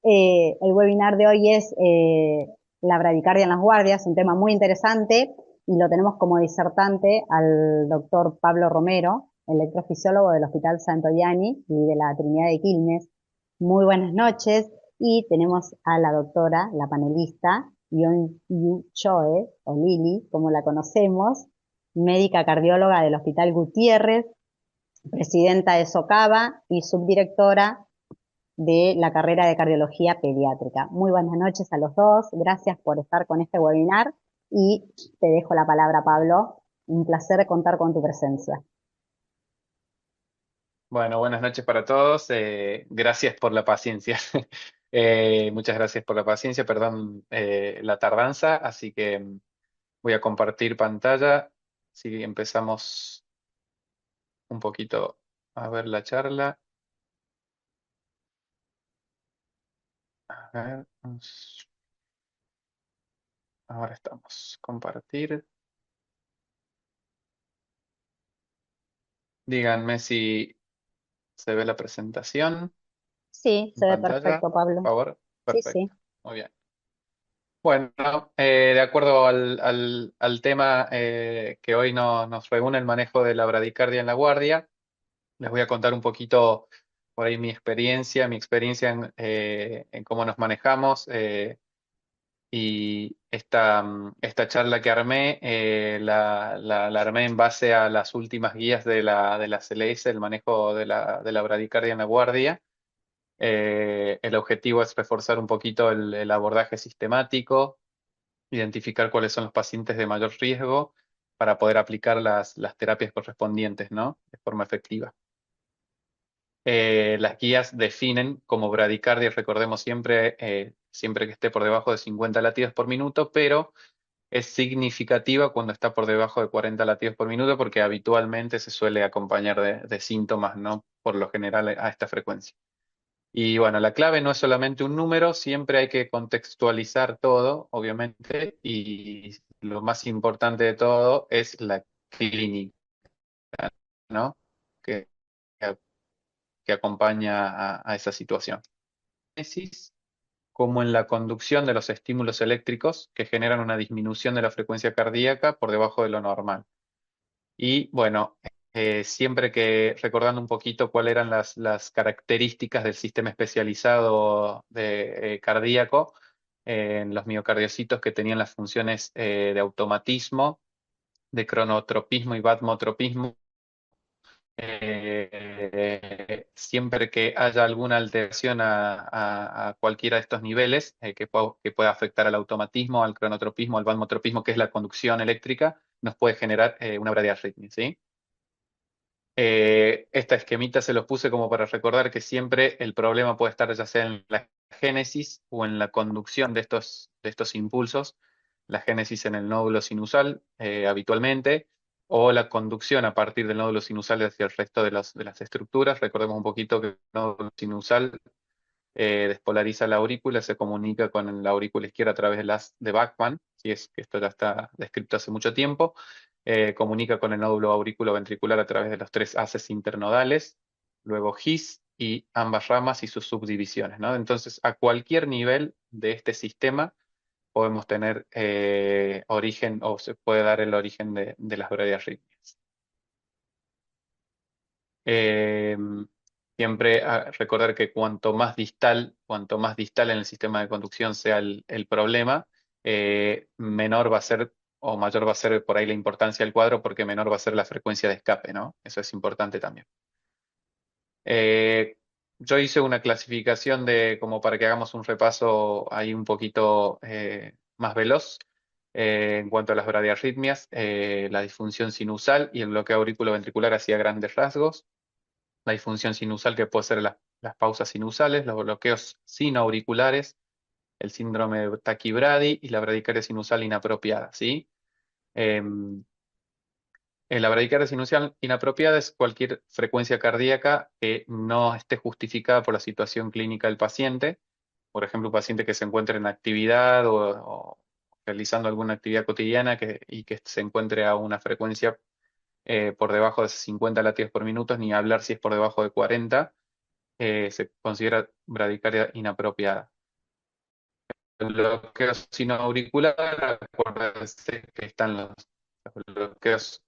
El webinar de hoy es la bradicardia en las guardias, un tema muy interesante y lo tenemos como disertante al doctor Pablo Romero, electrofisiólogo del Hospital Santo Yani y de la Trinidad de Quilmes. Muy buenas noches y tenemos a la doctora, la panelista, Yon Yu Choe, o Lili, como la conocemos, médica cardióloga del Hospital Gutiérrez, presidenta de SOCAVA y subdirectora de la carrera de cardiología pediátrica. Muy buenas noches a los dos, gracias por estar con este webinar y te dejo la palabra, Pablo. Un placer contar con tu presencia. Bueno, buenas noches para todos. Gracias por la paciencia. Muchas gracias por la paciencia, perdón la tardanza. Así que voy a compartir pantalla. Si empezamos un poquito a ver la charla. A ver, ahora estamos. Compartir. Díganme si se ve la presentación Sí, en se ve pantalla, perfecto, por Pablo. favor. Sí, Perfecto. sí. Muy bien. Bueno, de acuerdo al tema que hoy nos reúne el manejo de la bradicardia en la guardia, les voy a contar un poquito por ahí mi experiencia en cómo nos manejamos y esta charla que armé la armé en base a las últimas guías de la CLS, el manejo de la bradicardia en la guardia. El objetivo es reforzar un poquito el abordaje sistemático, identificar cuáles son los pacientes de mayor riesgo para poder aplicar las terapias correspondientes, ¿no? De forma efectiva. Las guías definen como bradicardia, recordemos siempre que esté por debajo de 50 latidos por minuto, pero es significativa cuando está por debajo de 40 latidos por minuto porque habitualmente se suele acompañar de síntomas, ¿no? Por lo general a esta frecuencia. Y bueno, la clave no es solamente un número, siempre hay que contextualizar todo, obviamente, y lo más importante de todo es la clínica, ¿no? Que, que acompaña a esa situación. Como en la conducción de los estímulos eléctricos que generan una disminución de la frecuencia cardíaca por debajo de lo normal. Y bueno, siempre que recordando un poquito cuáles eran las características del sistema especializado cardíaco, en los miocardiocitos que tenían las funciones de automatismo, de cronotropismo y batmotropismo, siempre que haya alguna alteración a cualquiera de estos niveles que pueda afectar al automatismo, al cronotropismo, al batmotropismo, que es la conducción eléctrica, nos puede generar una bradiarritmia, ¿sí? Esta esquemita se los puse como para recordar que siempre el problema puede estar ya sea en la génesis o en la conducción de estos impulsos, la génesis en el nódulo sinusal habitualmente, o la conducción a partir del nódulo sinusal hacia el resto de las estructuras. Recordemos un poquito que el nódulo sinusal despolariza la aurícula, se comunica con la aurícula izquierda a través de Bachmann, si es que esto ya está descrito hace mucho tiempo, comunica con el nódulo auriculoventricular a través de los tres haces internodales, luego GIS y ambas ramas y sus subdivisiones, ¿no? Entonces, a cualquier nivel de este sistema podemos tener origen o se puede dar el origen de las bradiarritmias. Eh, Siempre recordar que cuanto más distal en el sistema de conducción sea el problema, menor va a ser o mayor va a ser por ahí la importancia del cuadro porque menor va a ser la frecuencia de escape, ¿no? Eso es importante también. Eh, yo hice una clasificación como para que hagamos un repaso ahí un poquito más veloz en cuanto a las bradiarritmias, la disfunción sinusal y el bloqueo auriculoventricular hacía grandes rasgos, la disfunción sinusal que puede ser las pausas sinusales, los bloqueos sinoauriculares, el síndrome de taquibradi y la bradicardia sinusal inapropiada, ¿sí? Em, la bradicardia sinusal inapropiada es cualquier frecuencia cardíaca que no esté justificada por la situación clínica del paciente. Por ejemplo, un paciente que se encuentre en actividad o realizando alguna actividad cotidiana y que se encuentre a una frecuencia por debajo de 50 latidos por minuto, ni hablar si es por debajo de 40, se considera bradicardia inapropiada. bloqueo sinoauricular, acuérdense que están los bloqueos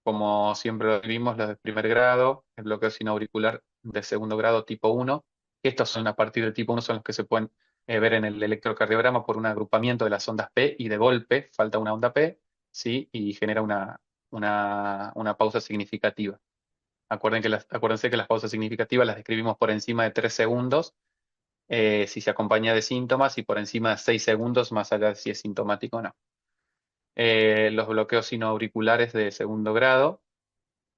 como siempre lo vimos, los de primer grado, el bloqueo sinoauricular de segundo grado tipo 1. Estos son a partir del tipo 1 son los que se pueden ver en el electrocardiograma por un agrupamiento de las ondas P y de golpe falta una onda P, ¿sí? Y genera una pausa significativa. Acuérdense que las pausas significativas las describimos por encima de 3 segundos si se acompaña de síntomas y por encima de 6 segundos más allá de si es sintomático o no. Los bloqueos sinoauriculares de segundo grado,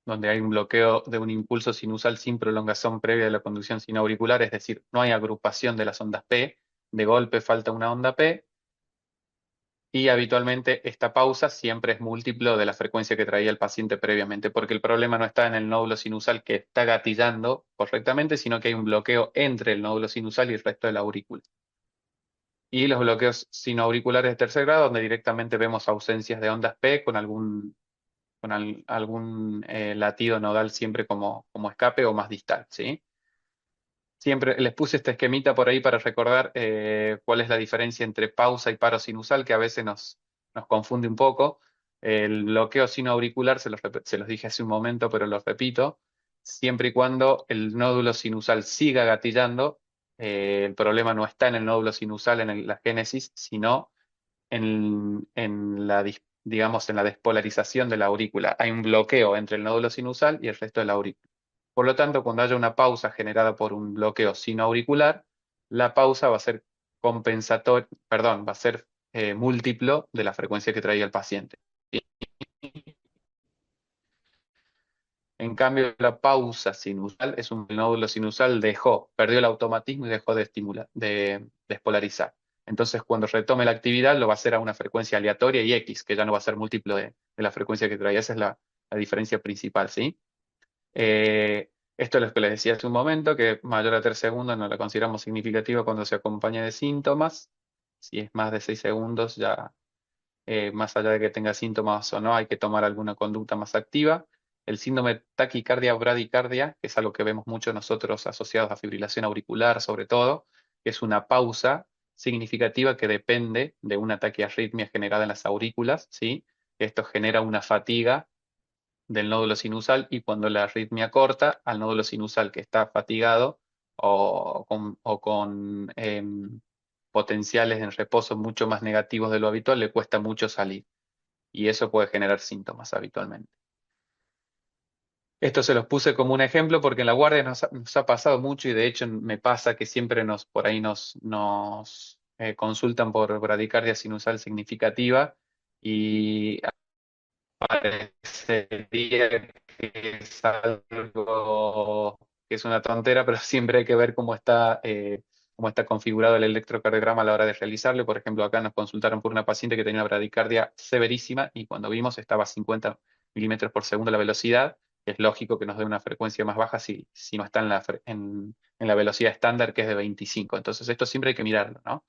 donde hay un bloqueo de un impulso sinusal sin prolongación previa de la conducción sinoauricular, es decir, no hay agrupación de las ondas P, de golpe falta una onda P, y habitualmente esta pausa siempre es múltiplo de la frecuencia que traía el paciente previamente, porque el problema no está en el nódulo sinusal que está gatillando correctamente, sino que hay un bloqueo entre el nódulo sinusal y el resto de la aurícula. Y los bloqueos sinoauriculares de tercer grado, donde directamente vemos ausencias de ondas P con algún latido nodal siempre como escape o más distal, ¿sí? Siempre les puse este esquemita por ahí para recordar cuál es la diferencia entre pausa y paro sinusal, que a veces nos confunde un poco. El bloqueo sinoauricular, se los dije hace un momento, pero los repito, siempre y cuando el nódulo sinusal siga gatillando, el problema no está en el nódulo sinusal, la génesis, sino digamos, en la despolarización de la aurícula. Hay un bloqueo entre el nódulo sinusal y el resto de la aurícula. Por lo tanto, cuando haya una pausa generada por un bloqueo sinoauricular, la pausa va a ser va a ser múltiplo de la frecuencia que traía el paciente. En cambio, la pausa sinusal es el nódulo sinusal perdió el automatismo y dejó de estimular, de despolarizar. Entonces, cuando retome la actividad, lo va a hacer a una frecuencia aleatoria y X, que ya no va a ser múltiplo de la frecuencia que traía. Esa es la diferencia principal, ¿sí? Esto es lo que les decía hace un momento, que mayor a 3 segundos no la consideramos significativa cuando se acompaña de síntomas. Si es más de 6 segundos, ya más allá de que tenga síntomas o no, hay que tomar alguna conducta más activa. El síndrome taquicardia o bradicardia, que es algo que vemos mucho nosotros asociados a fibrilación auricular, sobre todo, que es una pausa significativa que depende de una taquiarritmia generada en las aurículas, ¿sí? Esto genera una fatiga del nódulo sinusal y cuando la arritmia corta, al nódulo sinusal que está fatigado o con potenciales en reposo mucho más negativos de lo habitual, le cuesta mucho salir y eso puede generar síntomas habitualmente. Esto se los puse como un ejemplo porque en la guardia nos ha pasado mucho y de hecho me pasa que siempre por ahí nos consultan por bradicardia sinusal significativa y parecería que es algo que es una tontera, pero siempre hay que ver cómo está configurado el electrocardiograma a la hora de realizarlo. Por ejemplo, acá nos consultaron por una paciente que tenía una bradicardia severísima y cuando vimos estaba a 50 milímetros por segundo la velocidad. Es lógico que nos dé una frecuencia más baja si no está en la velocidad estándar, que es de 25. Entonces, esto siempre hay que mirarlo, ¿no?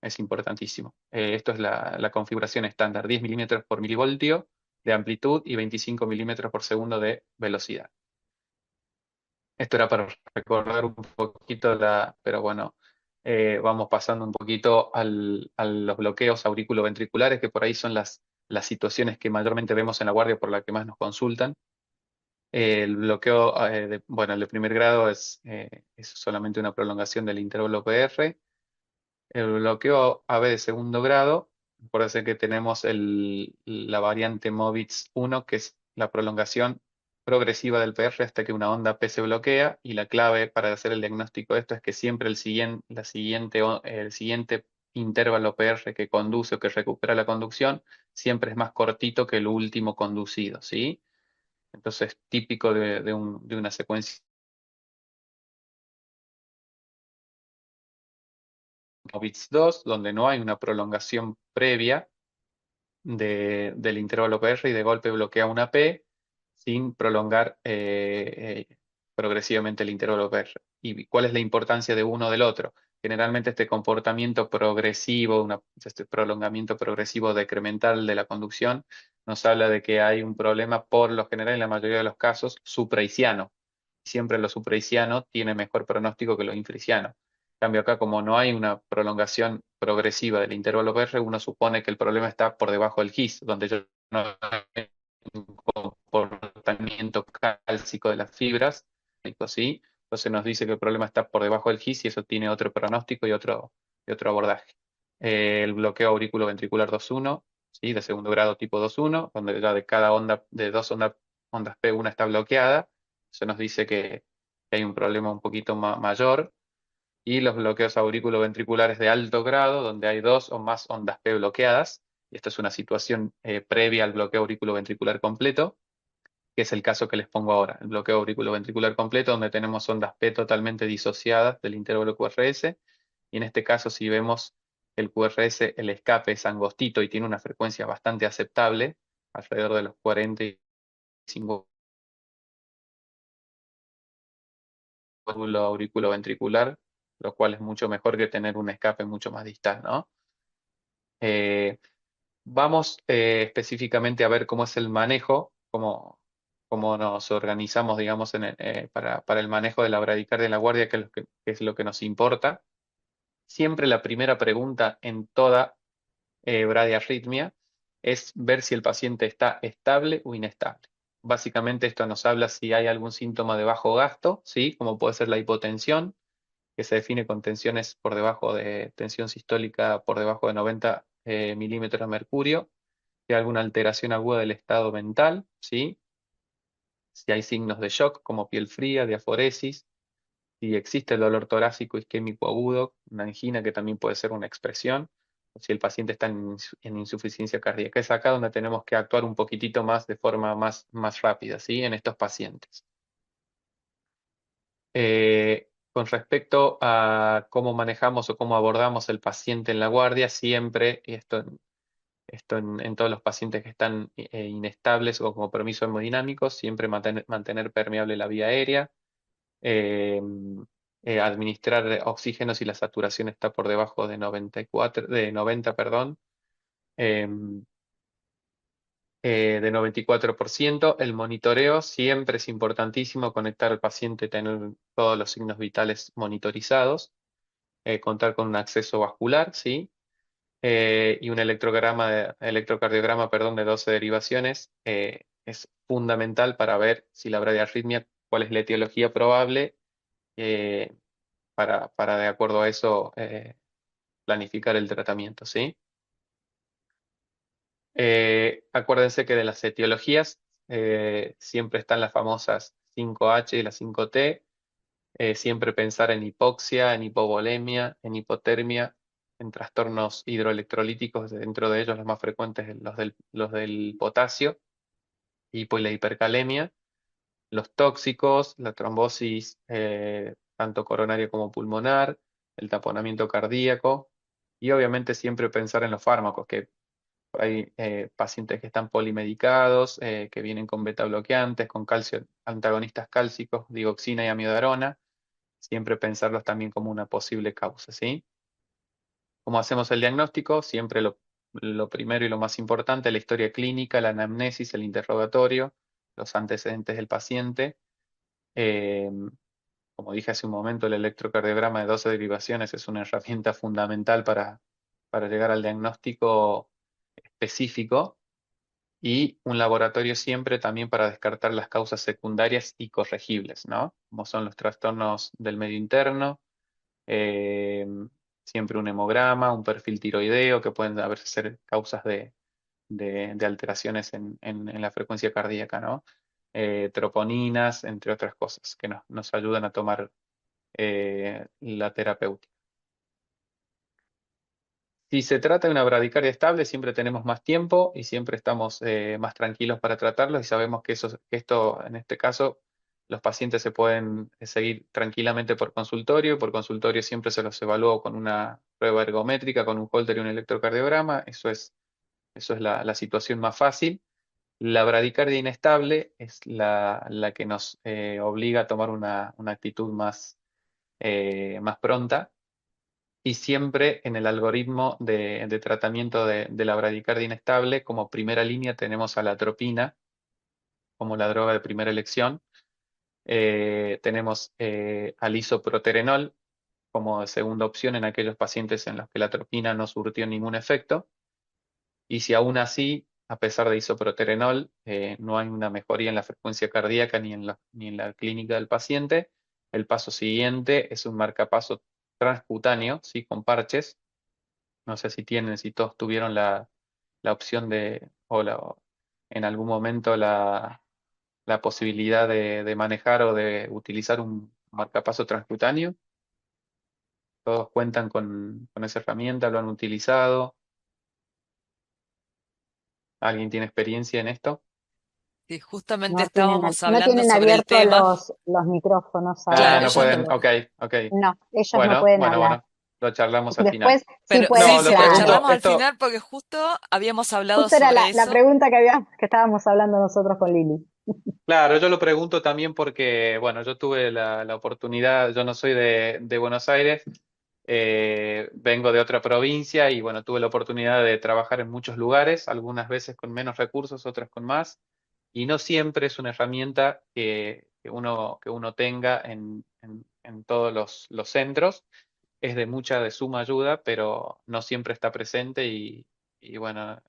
Es importantísimo. Esto es la configuración estándar, 10 milímetros por milivoltio de amplitud y 25 milímetros por segundo de velocidad. Esto era para recordar un poquito pero bueno, vamos pasando un poquito a los bloqueos auriculoventriculares, que por ahí son las situaciones que mayormente vemos en la guardia por la que más nos consultan. El bloqueo, bueno, el de primer grado es solamente una prolongación del intervalo PR. El bloqueo AB de segundo grado, acuérdense que tenemos la variante MOVITS 1, que es la prolongación progresiva del PR hasta que una onda P se bloquea, y la clave para hacer el diagnóstico de esto es que siempre el siguiente intervalo PR que conduce o que recupera la conducción siempre es más cortito que el último conducido, ¿sí? Entonces, típico de una secuencia MOVITS 2, donde no hay una prolongación previa del intervalo PR y de golpe bloquea una P sin prolongar progresivamente el intervalo PR. ¿Y cuál es la importancia de uno del otro? Generalmente este comportamiento progresivo, este prolongamiento progresivo decremental de la conducción, nos habla de que hay un problema por lo general, en la mayoría de los casos, supraiciano. Siempre lo supraiciano tiene mejor pronóstico que lo infriciano. cambio acá, como no hay una prolongación progresiva del intervalo PR, uno supone que el problema está por debajo del GIS, donde yo no hay un comportamiento cálcico de las fibras, ¿sí? Entonces nos dice que el problema está por debajo del GIS y eso tiene otro pronóstico y otro abordaje. El bloqueo auriculoventricular 2.1, ¿sí? De segundo grado tipo 2.1, donde ya de cada onda, de dos ondas P, una está bloqueada. Eso nos dice que hay un problema un poquito mayor. Y los bloqueos auriculoventriculares de alto grado, donde hay dos o más ondas P bloqueadas. Y esta es una situación previa al bloqueo auriculoventricular completo, que es el caso que les pongo ahora, el bloqueo auriculoventricular completo, donde tenemos ondas P totalmente disociadas del intervalo QRS. Y en este caso, si vemos el QRS, el escape es angostito y tiene una frecuencia bastante aceptable, alrededor de los 45 auriculoventricular, lo cual es mucho mejor que tener un escape mucho más distal, ¿no? Eh, Vamos específicamente a ver cómo es el manejo, cómo nos organizamos, digamos, para el manejo de la bradicardia en la guardia, que es lo que nos importa. Siempre la primera pregunta en toda bradiarritmia es ver si el paciente está estable o inestable. Básicamente esto nos habla si hay algún síntoma de bajo gasto, ¿sí? Como puede ser la hipotensión, que se define con tensiones por debajo de tensión sistólica por debajo de 90 milímetros de mercurio, si hay alguna alteración aguda del estado mental, ¿sí? Si hay signos de shock como piel fría, diaforesis, si existe el dolor torácico isquémico agudo, una angina que también puede ser una expresión, o si el paciente está en insuficiencia cardíaca. Es acá donde tenemos que actuar un poquitito más de forma más rápida, ¿sí? En estos pacientes. Con respecto a cómo manejamos o cómo abordamos el paciente en la guardia, siempre, y esto en todos los pacientes que están inestables o con compromiso hemodinámico, siempre mantener permeable la vía aérea, eh, administrar oxígeno si la saturación está por debajo de 94, de 90, perdón, eh, de 94%. El monitoreo siempre es importantísimo, conectar al paciente, tener todos los signos vitales monitorizados, contar con un acceso vascular, ¿sí? Y un electrocardiograma, perdón, de 12 derivaciones es fundamental para ver si la bradiarritmia, cuál es la etiología probable, eh, para de acuerdo a eso planificar el tratamiento, ¿sí? Acuérdense que de las etiologías siempre están las famosas 5H y las 5T. Siempre pensar en hipoxia, en hipovolemia, en hipotermia, en trastornos hidroelectrolíticos, dentro de ellos los más frecuentes los del potasio, y la hipercalemia, los tóxicos, la trombosis tanto coronaria como pulmonar, el taponamiento cardíaco, y obviamente siempre pensar en los fármacos, que hay pacientes que están polimedicados, que vienen con beta bloqueantes, con calcio, antagonistas cálcicos, digoxina y amidarona, siempre pensarlos también como una posible causa, ¿sí? ¿Cómo hacemos el diagnóstico? Siempre lo primero y lo más importante, la historia clínica, la anamnesis, el interrogatorio, los antecedentes del paciente. Eh, Como dije hace un momento, el electrocardiograma de 12 derivaciones es una herramienta fundamental para llegar al diagnóstico específico, y un laboratorio siempre también para descartar las causas secundarias y corregibles, ¿no? Como son los trastornos del medio interno, eh, siempre un hemograma, un perfil tiroideo, que pueden a veces ser causas de alteraciones en la frecuencia cardíaca, ¿no? Troponinas, entre otras cosas, que nos ayudan a tomar la terapéutica. Si se trata de una bradicardia estable, siempre tenemos más tiempo y siempre estamos más tranquilos para tratarlos, y sabemos que esto, en este caso, los pacientes se pueden seguir tranquilamente por consultorio. Por consultorio siempre se los evalúo con una prueba ergométrica, con un Holter y un electrocardiograma. Eso es la situación más fácil. La bradicardia inestable es la que nos obliga a tomar una actitud más pronta. Y siempre en el algoritmo de tratamiento de la bradicardia inestable, como primera línea tenemos a la atropina como la droga de primera elección. Tenemos al isoproterenol como de segunda opción en aquellos pacientes en los que la atropina no surtió ningún efecto. Y si aún así, a pesar de isoproterenol, no hay una mejoría en la frecuencia cardíaca ni en la clínica del paciente, el paso siguiente es un marcapaso transcutáneo, ¿sí? Con parches. No sé si todos tuvieron la opción o en algún momento la posibilidad de manejar o de utilizar un marcapaso transcutáneo. Todos cuentan con esa herramienta, lo han utilizado. ¿Alguien tiene experiencia en esto? Sí, justamente No tienen, estábamos no hablando tienen sobre el abiertos tema. los micrófonos Ah, ahora, Claro, no ellos pueden. no. Ok, ok. no, ellos no Bueno, pueden bueno, hablar. bueno. Lo charlamos al final. Después sí Pero sí, pueden, No, sí, lo lo pregunto. claro. charlamos al Esto, final porque justo habíamos hablado Justo era sobre la eso. pregunta que estábamos hablando nosotros con Lili. claro, yo lo pregunto también porque, bueno, yo tuve la oportunidad, yo no soy de Buenos Aires, vengo de otra provincia y, bueno, tuve la oportunidad de trabajar en muchos lugares, algunas veces con menos recursos, otras con más, y no siempre es una herramienta que uno tenga en todos los centros. Es de suma ayuda, pero no siempre está presente y bueno,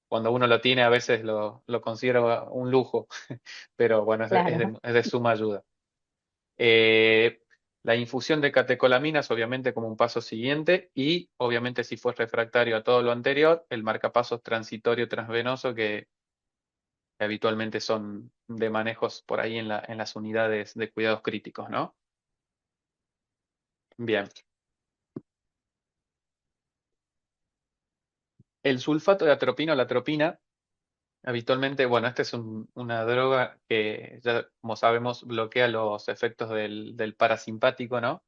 cuando uno lo tiene a veces lo considera un lujo, pero bueno, Claro. es de suma ayuda. Eh, la infusión de catecolaminas, obviamente, como un paso siguiente, y obviamente, si fue refractario a todo lo anterior, el marcapasos transitorio transvenoso, que habitualmente son de manejos por ahí en las unidades de cuidados críticos, ¿no? Bien. El sulfato de atropina o la atropina, habitualmente, bueno, esta es una droga que ya, como sabemos, bloquea los efectos del parasimpático, ¿no?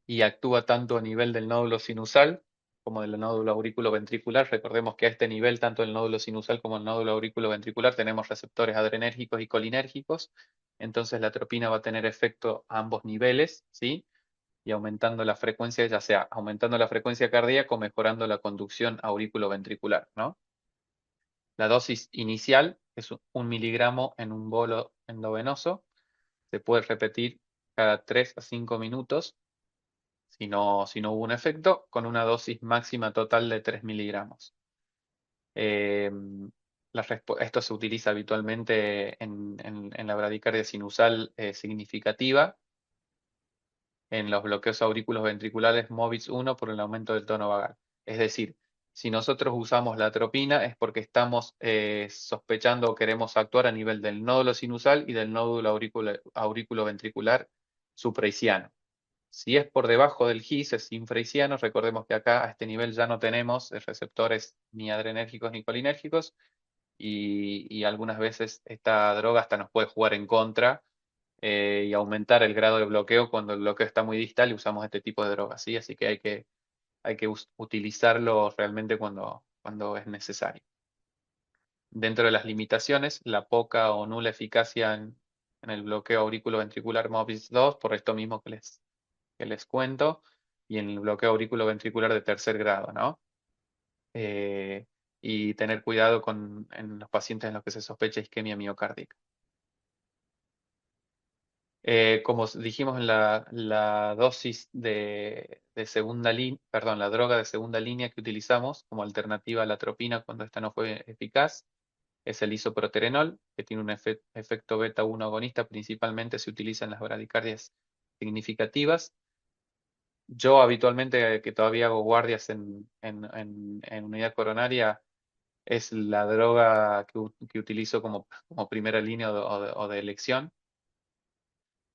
Y actúa tanto a nivel del nódulo sinusal como del nódulo auriculoventricular. Recordemos que a este nivel, tanto el nódulo sinusal como el nódulo auriculoventricular, tenemos receptores adrenérgicos y colinérgicos. Entonces la atropina va a tener efecto a ambos niveles, ¿sí? Y aumentando la frecuencia, ya sea aumentando la frecuencia cardíaca o mejorando la conducción auriculoventricular, ¿no? La dosis inicial es 1 miligramo en un bolo endovenoso. Se puede repetir cada 3 a 5 minutos si no hubo un efecto, con una dosis máxima total de 3 miligramos. Eh, esto se utiliza habitualmente en la bradicardia sinusal significativa, en los bloqueos aurículos ventriculares MOVIS 1 por el aumento del tono vagal. Es decir, si nosotros usamos la atropina es porque estamos sospechando o queremos actuar a nivel del nódulo sinusal y del nódulo auriculoventricular supraiciano. Si es por debajo del GIS, es infraiciano. Recordemos que acá a este nivel ya no tenemos receptores ni adrenérgicos ni colinérgicos y algunas veces esta droga hasta nos puede jugar en contra y aumentar el grado de bloqueo cuando el bloqueo está muy distal y usamos este tipo de drogas, ¿sí? Así que hay que utilizarlo realmente cuando es necesario. Dentro de las limitaciones, la poca o nula eficacia en el bloqueo auriculoventricular MOVIS 2, por esto mismo que les cuento, y en el bloqueo auriculoventricular de tercer grado, ¿no? Eh, y tener cuidado en los pacientes en los que se sospecha isquemia miocárdica. Como dijimos en la dosis de segunda línea, perdón, la droga de segunda línea que utilizamos como alternativa a la atropina cuando esta no fue eficaz, es el isoproterenol, que tiene un efecto beta 1 agonista, principalmente se utiliza en las bradicardias significativas. Yo habitualmente, que todavía hago guardias en unidad coronaria, es la droga que utilizo como primera línea o de elección.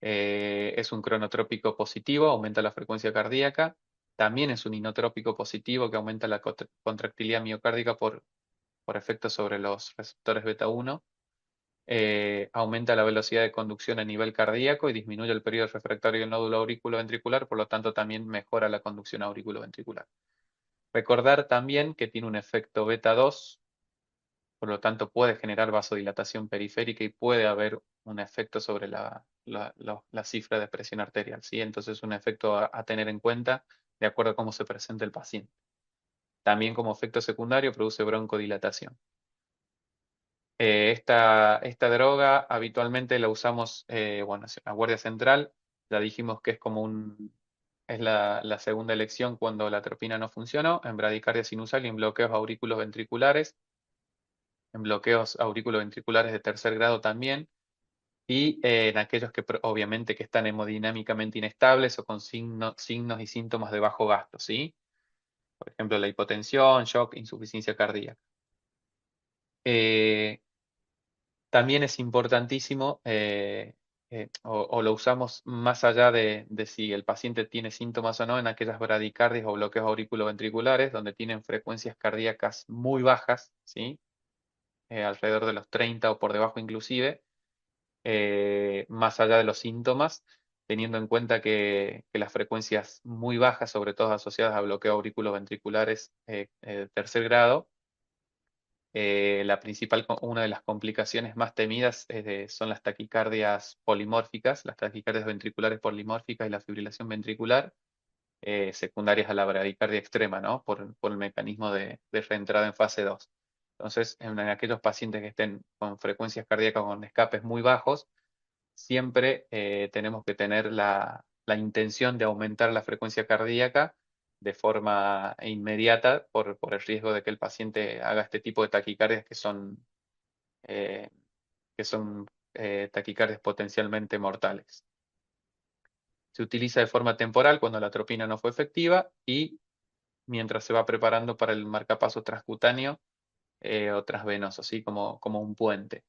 Es un cronotrópico positivo, aumenta la frecuencia cardíaca. También es un inotrópico positivo que aumenta la contractilidad miocárdica por efectos sobre los receptores beta 1. Aumenta la velocidad de conducción a nivel cardíaco y disminuye el periodo refractario del nódulo auriculoventricular, por lo tanto también mejora la conducción auriculoventricular. Recordar también que tiene un efecto beta 2, por lo tanto puede generar vasodilatación periférica y puede haber un efecto sobre la cifra de presión arterial, ¿sí? Entonces es un efecto a tener en cuenta de acuerdo a cómo se presenta el paciente. También como efecto secundario produce broncodilatación. Esta droga habitualmente la usamos, bueno, en la guardia central, ya dijimos que es como es la segunda elección cuando la atropina no funcionó, en bradicardia sinusal y en bloqueos auriculoventriculares, en bloqueos auriculoventriculares de tercer grado también, y en aquellos que obviamente que están hemodinámicamente inestables o con signos y síntomas de bajo gasto, ¿sí? Por ejemplo, la hipotensión, shock, insuficiencia cardíaca. También es importantísimo, o lo usamos más allá de si el paciente tiene síntomas o no, en aquellas bradicardias o bloqueos auriculoventriculares donde tienen frecuencias cardíacas muy bajas, ¿sí? Alrededor de los 30 o por debajo inclusive, más allá de los síntomas, teniendo en cuenta que las frecuencias muy bajas, sobre todo asociadas a bloqueos auriculoventriculares de tercer grado, una de las complicaciones más temidas son las taquicardias polimórficas, las taquicardias ventriculares polimórficas y la fibrilación ventricular, secundarias a la bradicardia extrema, ¿no? Por el mecanismo de reentrada en fase 2. Entonces, en aquellos pacientes que estén con frecuencias cardíacas con escapes muy bajos, siempre tenemos que tener la intención de aumentar la frecuencia cardíaca de forma inmediata por el riesgo de que el paciente haga este tipo de taquicardias eh, que son taquicardias potencialmente mortales. Se utiliza de forma temporal cuando la atropina no fue efectiva y mientras se va preparando para el marcapaso transcutáneo o transvenoso, ¿sí? Como un puente.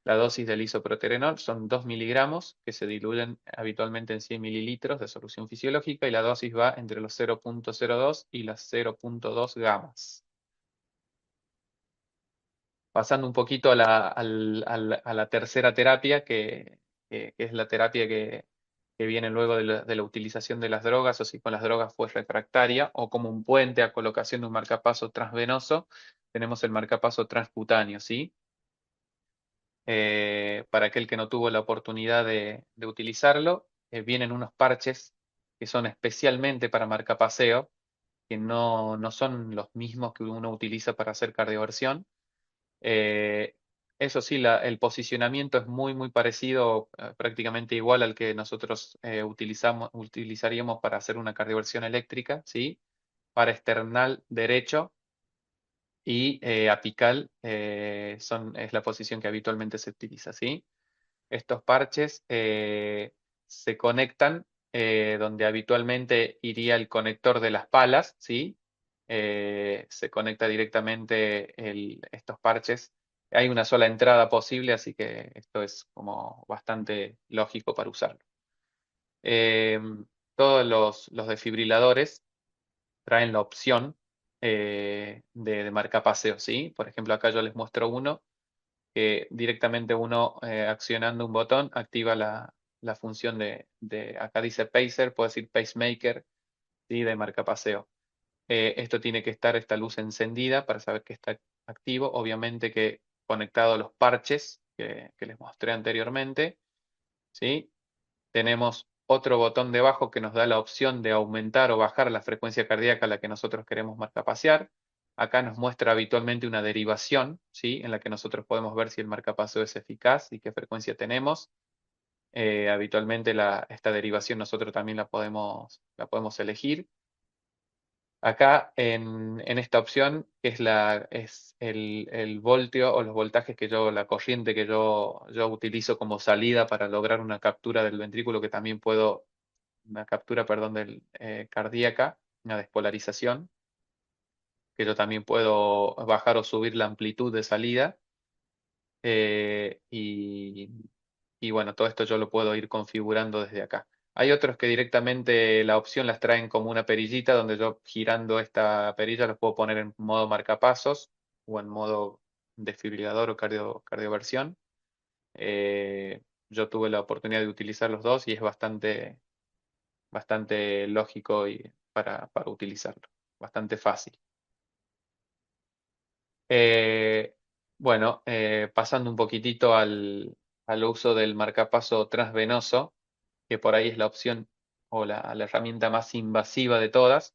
La dosis del isoproterenol son 2 miligramos que se diluyen habitualmente en 100 mililitros de solución fisiológica y la dosis va entre los 0,02 y las 0,2 gamas. Pasando un poquito a la tercera terapia, que es la terapia que viene luego de la utilización de las drogas, o si con las drogas fue refractaria, o como un puente a colocación de un marcapaso transvenoso, tenemos el marcapaso transcutáneo, ¿sí? Para aquel que no tuvo la oportunidad de utilizarlo, vienen unos parches que son especialmente para marcapaseo, que no son los mismos que uno utiliza para hacer cardioversión. Eh, Eso sí, el posicionamiento es muy parecido, prácticamente igual al que nosotros utilizaríamos para hacer una cardioversión eléctrica, ¿sí? Para esternal derecho y apical es la posición que habitualmente se utiliza, ¿sí? Estos parches se conectan donde habitualmente iría el conector de las palas, ¿sí? Se conecta directamente estos parches. Hay una sola entrada posible, así que esto es como bastante lógico para usarlo. Eh, Todos los desfibriladores traen la opción de marcapaseo, ¿sí? Por ejemplo, acá yo les muestro uno que directamente uno accionando un botón activa la función acá dice pacer, puede decir pacemaker, ¿sí? De marcapaseo. Esto tiene que estar esta luz encendida para saber que está activo, obviamente que conectado a los parches que les mostré anteriormente, ¿sí? Tenemos otro botón debajo que nos da la opción de aumentar o bajar la frecuencia cardíaca a la que nosotros queremos marcapasear. Acá nos muestra habitualmente una derivación, ¿sí? En la que nosotros podemos ver si el marcapaseo es eficaz y qué frecuencia tenemos. Habitualmente esta derivación nosotros también la podemos elegir. Acá en esta opción, que es el voltio o los voltajes la corriente que yo utilizo como salida para lograr una captura del ventrículo, que también una captura, perdón, cardíaca, una despolarización, que yo también puedo bajar o subir la amplitud de salida. eh, y, y bueno, todo esto yo lo puedo ir configurando desde acá. Hay otros que directamente la opción las traen como una perillita, donde yo girando esta perilla los puedo poner en modo marcapasos o en modo desfibrilador o cardioversión. Yo tuve la oportunidad de utilizar los dos y es bastante lógico para utilizarlo, bastante fácil. Eh, bueno, pasando un poquitito al uso del marcapaso transvenoso, que por ahí es la opción o la herramienta más invasiva de todas,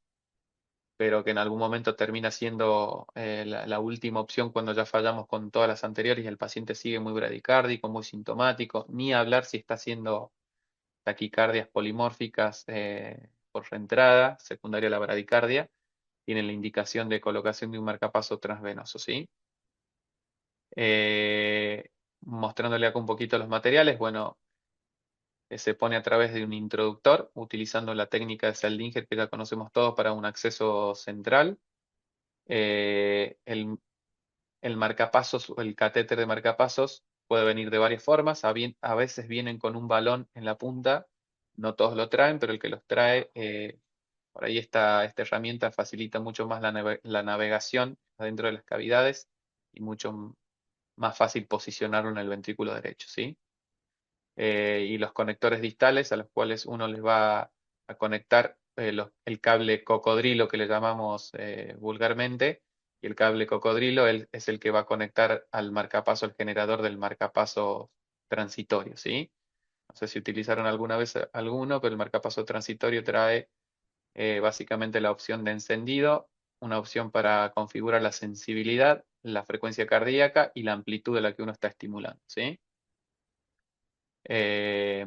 pero que en algún momento termina siendo la última opción cuando ya fallamos con todas las anteriores y el paciente sigue muy bradicárdico, muy sintomático, ni hablar si está haciendo taquicardias polimórficas reentrada, secundaria a la bradicardia, tienen la indicación de colocación de un marcapaso transvenoso, ¿sí? Mostrándole acá un poquito los materiales, bueno, se pone a través de un introductor, utilizando la técnica de Seldinger que ya conocemos todos para un acceso central. Eh, el, el marcapasos o el catéter de marcapasos puede venir de varias formas. A veces vienen con un balón en la punta, no todos lo traen, pero el que los trae, por ahí esta herramienta facilita mucho más la navegación adentro de las cavidades y mucho más fácil posicionarlo en el ventrículo derecho, ¿sí? Y los conectores distales a los cuales uno les va a conectar el cable cocodrilo que le llamamos vulgarmente, y el cable cocodrilo es el que va a conectar al marcapaso, el generador del marcapaso transitorio, ¿sí? No sé si utilizaron alguna vez alguno, pero el marcapaso transitorio trae básicamente la opción de encendido, una opción para configurar la sensibilidad, la frecuencia cardíaca y la amplitud a la que uno está estimulando, ¿sí? Eh,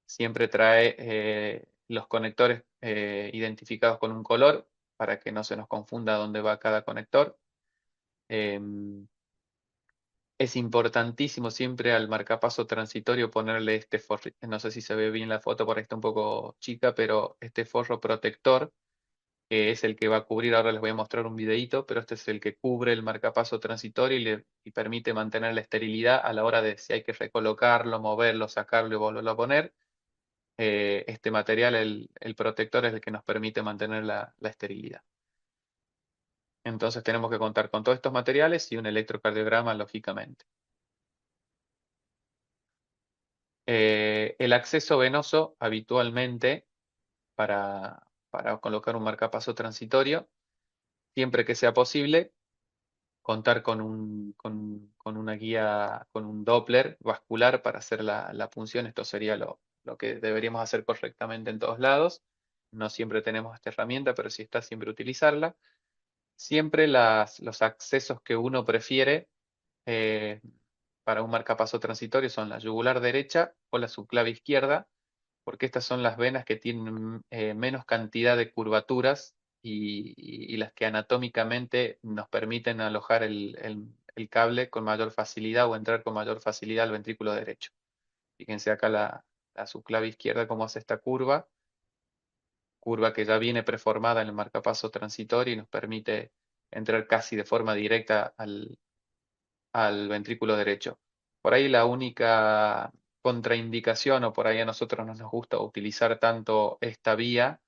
Siempre trae los conectores identificados con un color para que no se nos confunda dónde va cada conector. Eh, es importantísimo siempre al marcapaso transitorio ponerle este forro, no sé si se ve bien la foto, por ahí está un poco chica, pero este forro protector, que es el que va a cubrir, ahora les voy a mostrar un videíto, pero este es el que cubre el marcapaso transitorio y permite mantener la esterilidad a la hora de si hay que recolocarlo, moverlo, sacarlo y volverlo a poner. Este material, el protector, es el que nos permite mantener la esterilidad. Entonces tenemos que contar con todos estos materiales y un electrocardiograma, lógicamente. El acceso venoso habitualmente para colocar un marcapaso transitorio, siempre que sea posible, contar con una guía, con un Doppler vascular para hacer la punción. Esto sería lo que deberíamos hacer correctamente en todos lados. No siempre tenemos esta herramienta, pero sí está, siempre utilizarla. Siempre los accesos que uno prefiere eh, para un marcapaso transitorio son la yugular derecha o la subclave izquierda, porque estas son las venas que tienen menos cantidad de curvaturas y las que anatómicamente nos permiten alojar el cable con mayor facilidad o entrar con mayor facilidad al ventrículo derecho. Fíjense acá la subclave izquierda cómo hace esta curva que ya viene preformada en el marcapaso transitorio y nos permite entrar casi de forma directa al ventrículo derecho. Por ahí la única contraindicación, o por ahí a nosotros no nos gusta utilizar tanto esta vía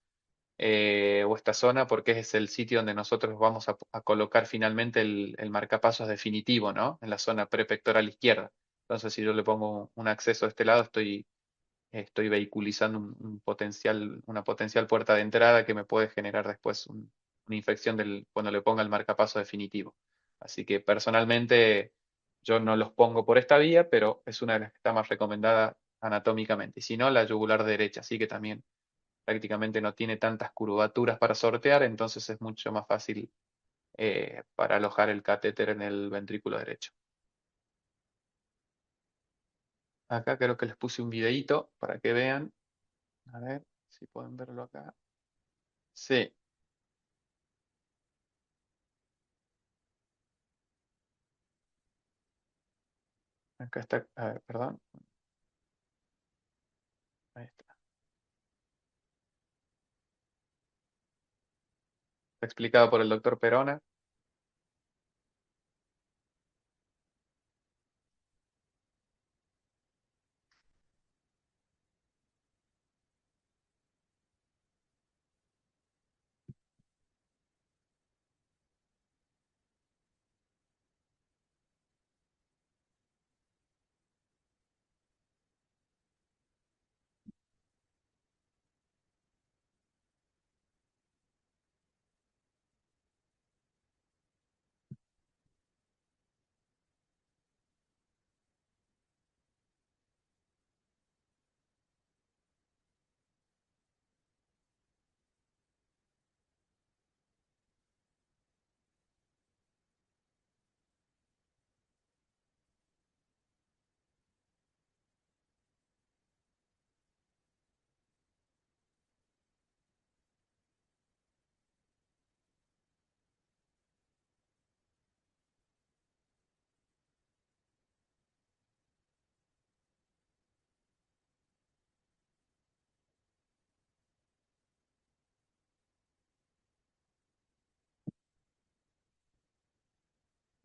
o esta zona, porque es el sitio donde nosotros vamos a colocar finalmente el marcapasos definitivo, ¿no? En la zona prepectoral izquierda. Entonces, si yo le pongo un acceso a este lado, estoy vehiculizando una potencial puerta de entrada que me puede generar después una infección cuando le ponga el marcapaso definitivo. Así que personalmente yo no los pongo por esta vía, pero es una de las que está más recomendada anatómicamente. Y si no, la yugular derecha, así que también prácticamente no tiene tantas curvaturas para sortear, entonces es mucho más fácil para alojar el catéter en el ventrículo derecho. Acá creo que les puse un videíto para que vean. A ver si pueden verlo acá. Sí, acá está. A ver, perdón. Ahí está. Está explicado por el doctor Perona.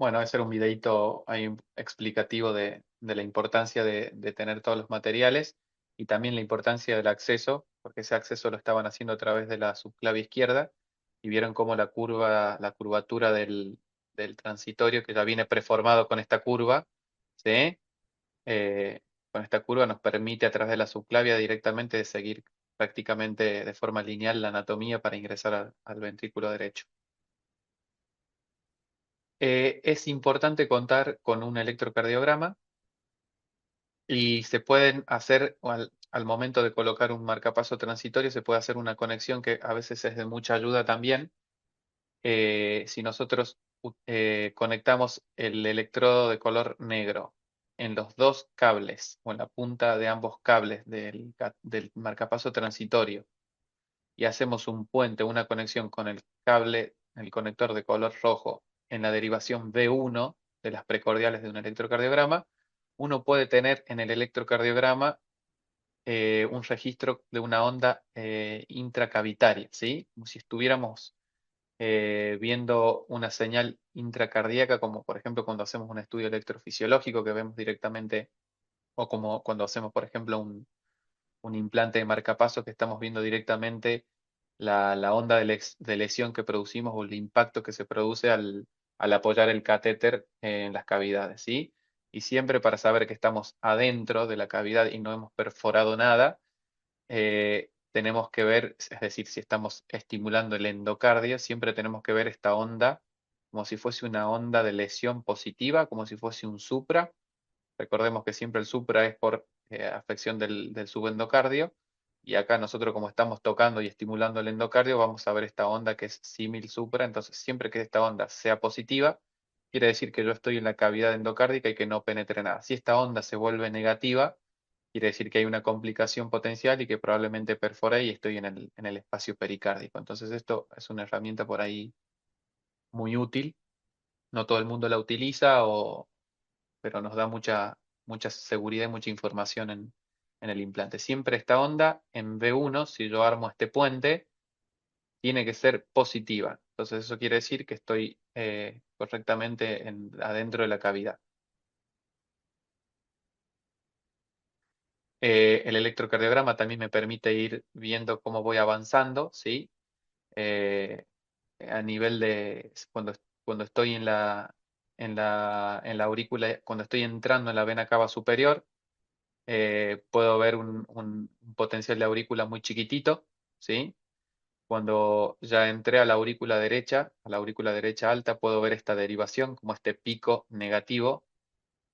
Bueno, ese era un videito ahí explicativo de la importancia de tener todos los materiales y también la importancia del acceso, porque ese acceso lo estaban haciendo a través de la subclavia izquierda y vieron cómo la curvatura del transitorio, que ya viene preformado con esta curva, ¿sí? Con esta curva nos permite a través de la subclavia directamente seguir prácticamente de forma lineal la anatomía para ingresar al ventrículo derecho. Es importante contar con un electrocardiograma y se pueden hacer, al momento de colocar un marcapaso transitorio, se puede hacer una conexión que a veces es de mucha ayuda también. Si nosotros conectamos el electrodo de color negro en los dos cables o en la punta de ambos cables del marcapaso transitorio y hacemos un puente, una conexión con el cable, el conector de color rojo en la derivación V1 de las precordiales de un electrocardiograma, uno puede tener en el electrocardiograma un registro de una onda intracavitaria, ¿sí? Como si estuviéramos viendo una señal intracardíaca, como por ejemplo cuando hacemos un estudio electrofisiológico que vemos directamente, o como cuando hacemos, por ejemplo, un implante de marcapaso que estamos viendo directamente la onda de lesión que producimos o el impacto que se produce al apoyar el catéter en las cavidades, ¿sí? Y siempre para saber que estamos adentro de la cavidad y no hemos perforado nada, tenemos que ver, es decir, si estamos estimulando el endocardio, siempre tenemos que ver esta onda como si fuese una onda de lesión positiva, como si fuese un supra. Recordemos que siempre el supra es por afección del subendocardio. Y acá nosotros como estamos tocando y estimulando el endocardio, vamos a ver esta onda que es símil supra. Entonces, siempre que esta onda sea positiva, quiere decir que yo estoy en la cavidad endocárdica y que no penetre nada. Si esta onda se vuelve negativa, quiere decir que hay una complicación potencial y que probablemente perfore y estoy en el espacio pericárdico. Entonces, esto es una herramienta por ahí muy útil. No todo el mundo la utiliza, pero nos da mucha seguridad y mucha información en el implante. Siempre esta onda en V1, si yo armo este puente, tiene que ser positiva. Entonces eso quiere decir que estoy correctamente adentro de la cavidad. El electrocardiograma también me permite ir viendo cómo voy avanzando, ¿sí? Eh, a nivel de cuando estoy en la aurícula, cuando estoy entrando en la vena cava superior, puedo ver un potencial de aurícula muy chiquitito, ¿sí? Cuando ya entré a la aurícula derecha alta, puedo ver esta derivación como este pico negativo,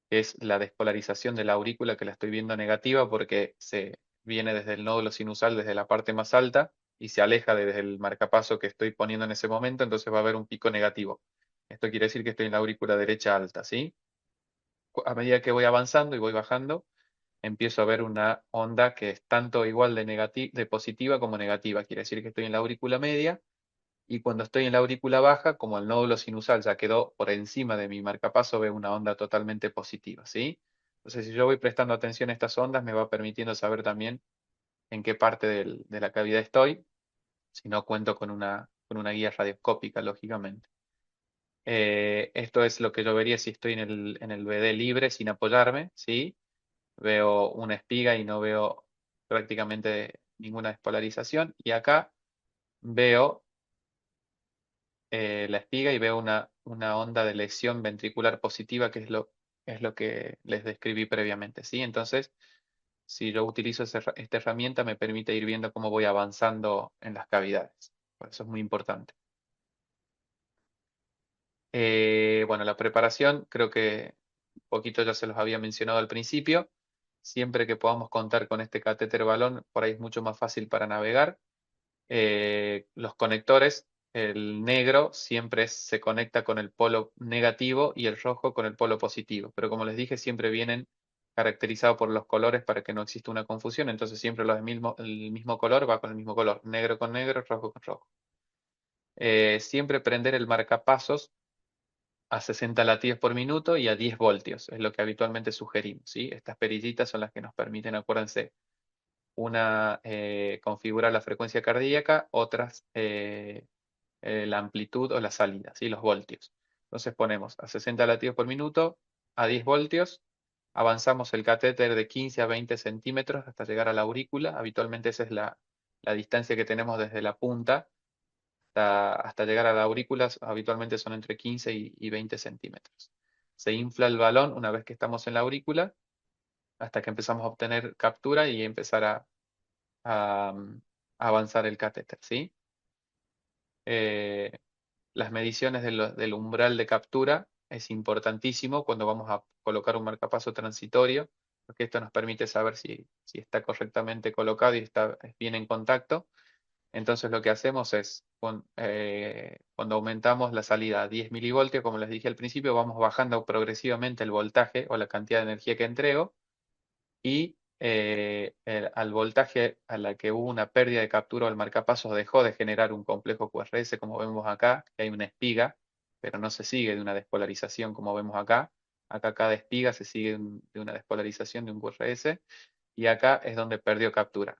que es la despolarización de la aurícula que la estoy viendo negativa porque se viene desde el nódulo sinusal, desde la parte más alta, y se aleja desde el marcapaso que estoy poniendo en ese momento, entonces va a haber un pico negativo. Esto quiere decir que estoy en la aurícula derecha alta, ¿sí? A medida que voy avanzando y voy bajando, empiezo a ver una onda que es tanto igual de positiva como negativa. Quiere decir que estoy en la aurícula media y cuando estoy en la aurícula baja, como el nódulo sinusal ya quedó por encima de mi marcapaso, veo una onda totalmente positiva, ¿sí? Entonces, si yo voy prestando atención a estas ondas, me va permitiendo saber también en qué parte de la cavidad estoy, si no cuento con una guía radioscópica, lógicamente. Esto es lo que yo vería si estoy en el BD libre, sin apoyarme, ¿sí? Veo una espiga y no veo prácticamente ninguna despolarización. Y acá veo la espiga y veo una onda de lesión ventricular positiva, que es lo que les describí previamente, ¿sí? Entonces, si yo utilizo esta herramienta, me permite ir viendo cómo voy avanzando en las cavidades. Por eso es muy importante. Bueno, la preparación, creo que un poquito ya se los había mencionado al principio. Siempre que podamos contar con este catéter balón, por ahí es mucho más fácil para navegar. Los conectores, el negro siempre se conecta con el polo negativo y el rojo con el polo positivo. Pero como les dije, siempre vienen caracterizados por los colores para que no exista una confusión. Entonces siempre el mismo color va con el mismo color, negro con negro, rojo con rojo. Siempre prender el marcapasos a 60 latidos por minuto y a 10 voltios, es lo que habitualmente sugerimos, ¿sí? Estas perillitas son las que nos permiten, acuérdense, una configurar la frecuencia cardíaca, otras la amplitud o la salida, ¿sí? Los voltios. Entonces ponemos a 60 latidos por minuto, a 10 voltios, avanzamos el catéter de 15 a 20 centímetros hasta llegar a la aurícula. Habitualmente esa es la distancia que tenemos desde la punta hasta llegar a la aurícula, habitualmente son entre 15 y 20 centímetros. Se infla el balón una vez que estamos en la aurícula hasta que empezamos a obtener captura y empezar a avanzar el catéter, ¿sí? Las mediciones del umbral de captura es importantísimo cuando vamos a colocar un marcapaso transitorio, porque esto nos permite saber si está correctamente colocado y está bien en contacto. Entonces lo que hacemos es, cuando aumentamos la salida a 10 milivoltios, como les dije al principio, vamos bajando progresivamente el voltaje o la cantidad de energía que entrego y al voltaje a la que hubo una pérdida de captura o el marcapasos dejó de generar un complejo QRS, como vemos acá, que hay una espiga, pero no se sigue de una despolarización como vemos acá. Acá cada espiga se sigue de una despolarización de un QRS y acá es donde perdió captura.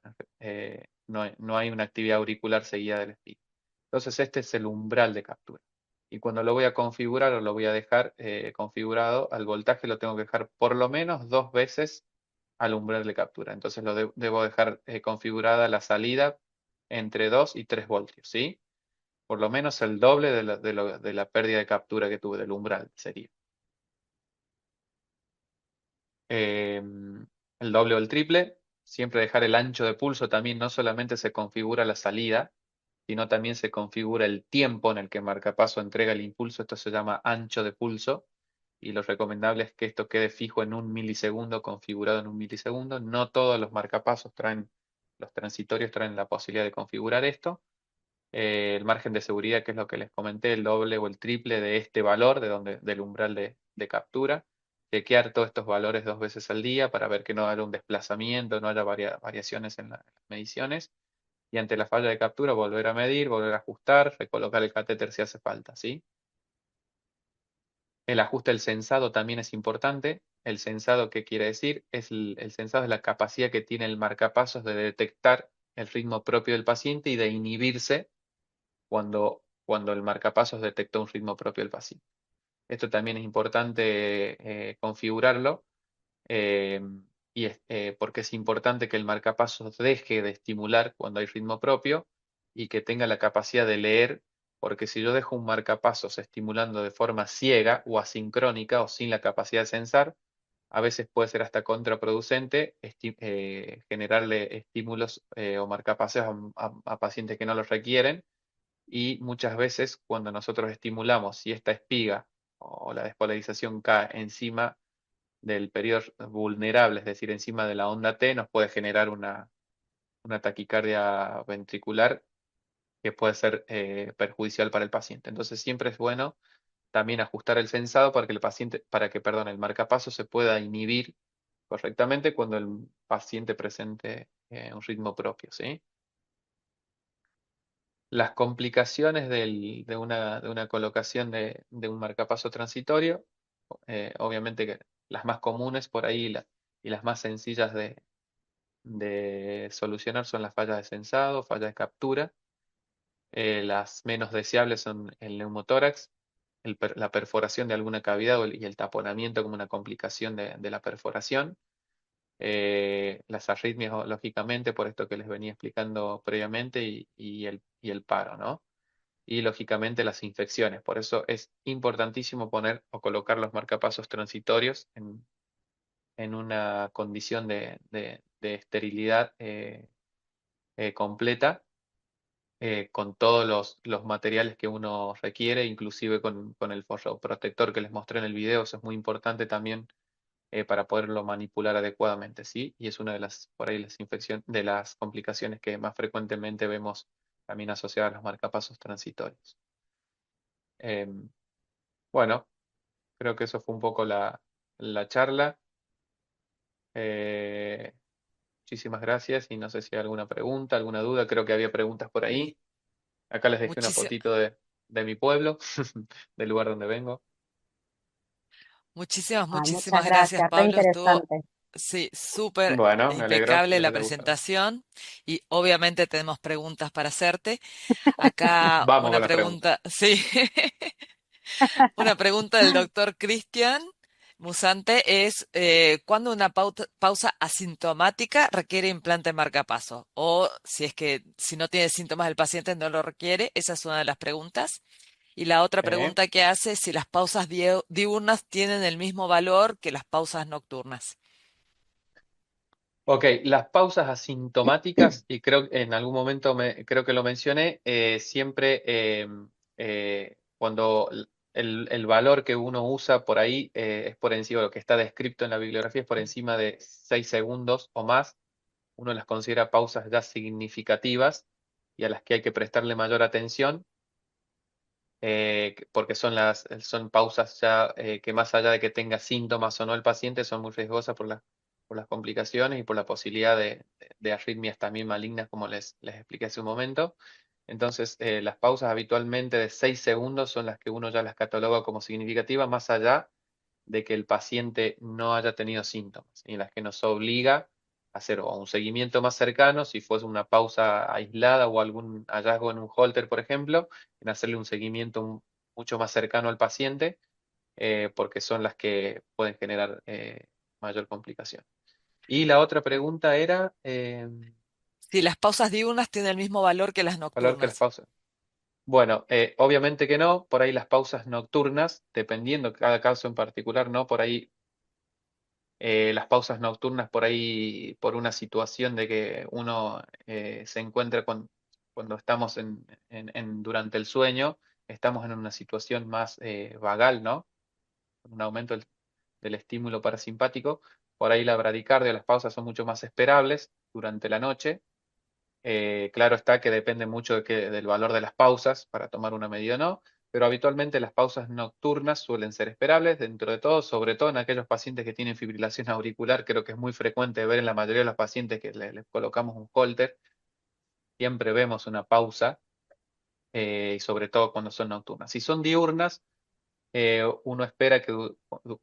No hay una actividad auricular seguida del espiga. Entonces este es el umbral de captura. Y cuando lo voy a configurar o lo voy a dejar configurado, al voltaje lo tengo que dejar por lo menos 2 veces al umbral de captura. Entonces debo dejar configurada la salida entre 2 y 3 voltios, ¿sí? Por lo menos el doble de la pérdida de captura que tuve del umbral sería. El doble o el triple. Siempre dejar el ancho de pulso también, no solamente se configura la salida, sino también se configura el tiempo en el que el marcapaso entrega el impulso. Esto se llama ancho de pulso. Y lo recomendable es que esto quede fijo en 1 milisegundo, configurado en 1 milisegundo. No todos los marcapasos los transitorios traen la posibilidad de configurar esto. El margen de seguridad, que es lo que les comenté, el doble o el triple de este valor, del umbral de captura. Chequear todos estos valores 2 veces al día para ver que no haya un desplazamiento, no haya variaciones en las mediciones. Y ante la falla de captura, volver a medir, volver a ajustar, recolocar el catéter si hace falta, ¿sí? El ajuste del sensado también es importante. El sensado, ¿qué quiere decir? El sensado es la capacidad que tiene el marcapasos de detectar el ritmo propio del paciente y de inhibirse cuando el marcapasos detectó un ritmo propio del paciente. Esto también es importante configurarlo eh, porque es importante que el marcapasos deje de estimular cuando hay ritmo propio y que tenga la capacidad de leer, porque si yo dejo un marcapasos estimulando de forma ciega o asincrónica o sin la capacidad de sensar, a veces puede ser hasta contraproducente generarle estímulos o marcapasos a pacientes que no los requieren. Y muchas veces cuando nosotros estimulamos, si esta espiga o la despolarización cae encima del periodo vulnerable, es decir, encima de la onda T, nos puede generar una taquicardia ventricular que puede ser perjudicial para el paciente. Entonces siempre es bueno también ajustar el sensado para que el marcapaso se pueda inhibir correctamente cuando el paciente presente un ritmo propio, ¿sí? Las complicaciones de una colocación de un marcapaso transitorio, obviamente que las más comunes por ahí y las más sencillas de solucionar son las fallas de sensado, fallas de captura. Las menos deseables son el neumotórax, la perforación de alguna cavidad y el taponamiento como una complicación de la perforación. Las arritmias, lógicamente, por esto que les venía explicando previamente, y el paro, ¿no? Y lógicamente las infecciones. Por eso es importantísimo poner o colocar los marcapasos transitorios en una condición de esterilidad completa, con todos los materiales que uno requiere, inclusive con el forro protector que les mostré en el video. Eso es muy importante también para poderlo manipular adecuadamente, ¿sí? Y es una de por ahí, de las complicaciones que más frecuentemente vemos también asociadas a los marcapasos transitorios. Bueno, creo que eso fue un poco la charla. Eh, Muchísimas gracias y no sé si hay alguna pregunta, alguna duda. Creo que había preguntas por ahí. Acá les dejé una Muchísi- fotito de mi pueblo, del lugar donde vengo. muchísimas, Ay, muchas muchísimas gracias, gracias, re Pablo. Estuvo, interesante. sí, súper Bueno, me alegro que impecable les la haya gustado. presentación y obviamente tenemos preguntas para hacerte. Acá Vamos una con las preguntas. pregunta, sí. Una pregunta del doctor Cristian Musante es, ¿cuándo una pausa asintomática requiere implante marcapaso? O si es que si no tiene síntomas el paciente no lo requiere, esa es una de las preguntas. Y la otra ¿Eh? pregunta que hace es si las pausas diurnas tienen el mismo valor que las pausas nocturnas. Ok, las pausas asintomáticas, y creo que en algún momento creo que lo mencioné, siempre cuando el valor que uno usa por ahí es por encima, lo que está descrito en la bibliografía es por encima de 6 segundos o más, uno las considera pausas ya significativas y a las que hay que prestarle mayor atención, porque son pausas ya que más allá de que tenga síntomas o no el paciente, son muy riesgosas por las complicaciones y por la posibilidad de arritmias también malignas, como les expliqué hace un momento. Entonces, las pausas habitualmente de 6 segundos son las que uno ya las cataloga como significativas, más allá de que el paciente no haya tenido síntomas, y las que nos obliga a hacer o un seguimiento más cercano, si fuese una pausa aislada o algún hallazgo en un holter, por ejemplo, en hacerle un seguimiento mucho más cercano al paciente, porque son las que pueden generar mayor complicación. Y la otra pregunta era, Si las pausas diurnas tienen el mismo valor que las valor que las nocturnas. pausas. Bueno, obviamente que no, por ahí las pausas nocturnas, dependiendo cada caso en particular, ¿no? Por ahí las pausas nocturnas por ahí, por una situación de que uno se encuentra cuando estamos durante el sueño, estamos en una situación más vagal, ¿no? Con un aumento del estímulo parasimpático. Por ahí la bradicardia, las pausas son mucho más esperables durante la noche. Claro está que depende mucho del valor de las pausas para tomar una medida o no, pero habitualmente las pausas nocturnas suelen ser esperables dentro de todo, sobre todo en aquellos pacientes que tienen fibrilación auricular. Creo que es muy frecuente ver en la mayoría de los pacientes que les colocamos un holter, siempre vemos una pausa, y sobre todo cuando son nocturnas. Si son diurnas, uno espera que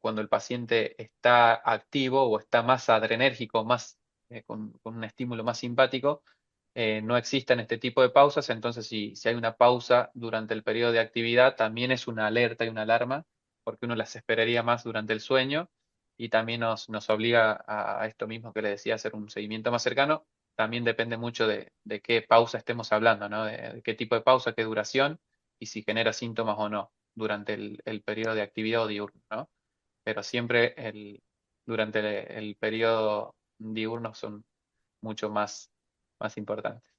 cuando el paciente está activo o está más adrenérgico, más, con un estímulo más simpático, no existan este tipo de pausas. Entonces, si hay una pausa durante el periodo de actividad, también es una alerta y una alarma, porque uno las esperaría más durante el sueño y también nos obliga a esto mismo que le decía, hacer un seguimiento más cercano. También depende mucho de qué pausa estemos hablando, ¿no? De qué tipo de pausa, qué duración y si genera síntomas o no durante el periodo de actividad o diurno, ¿no? Pero siempre durante el periodo diurno son mucho más importantes.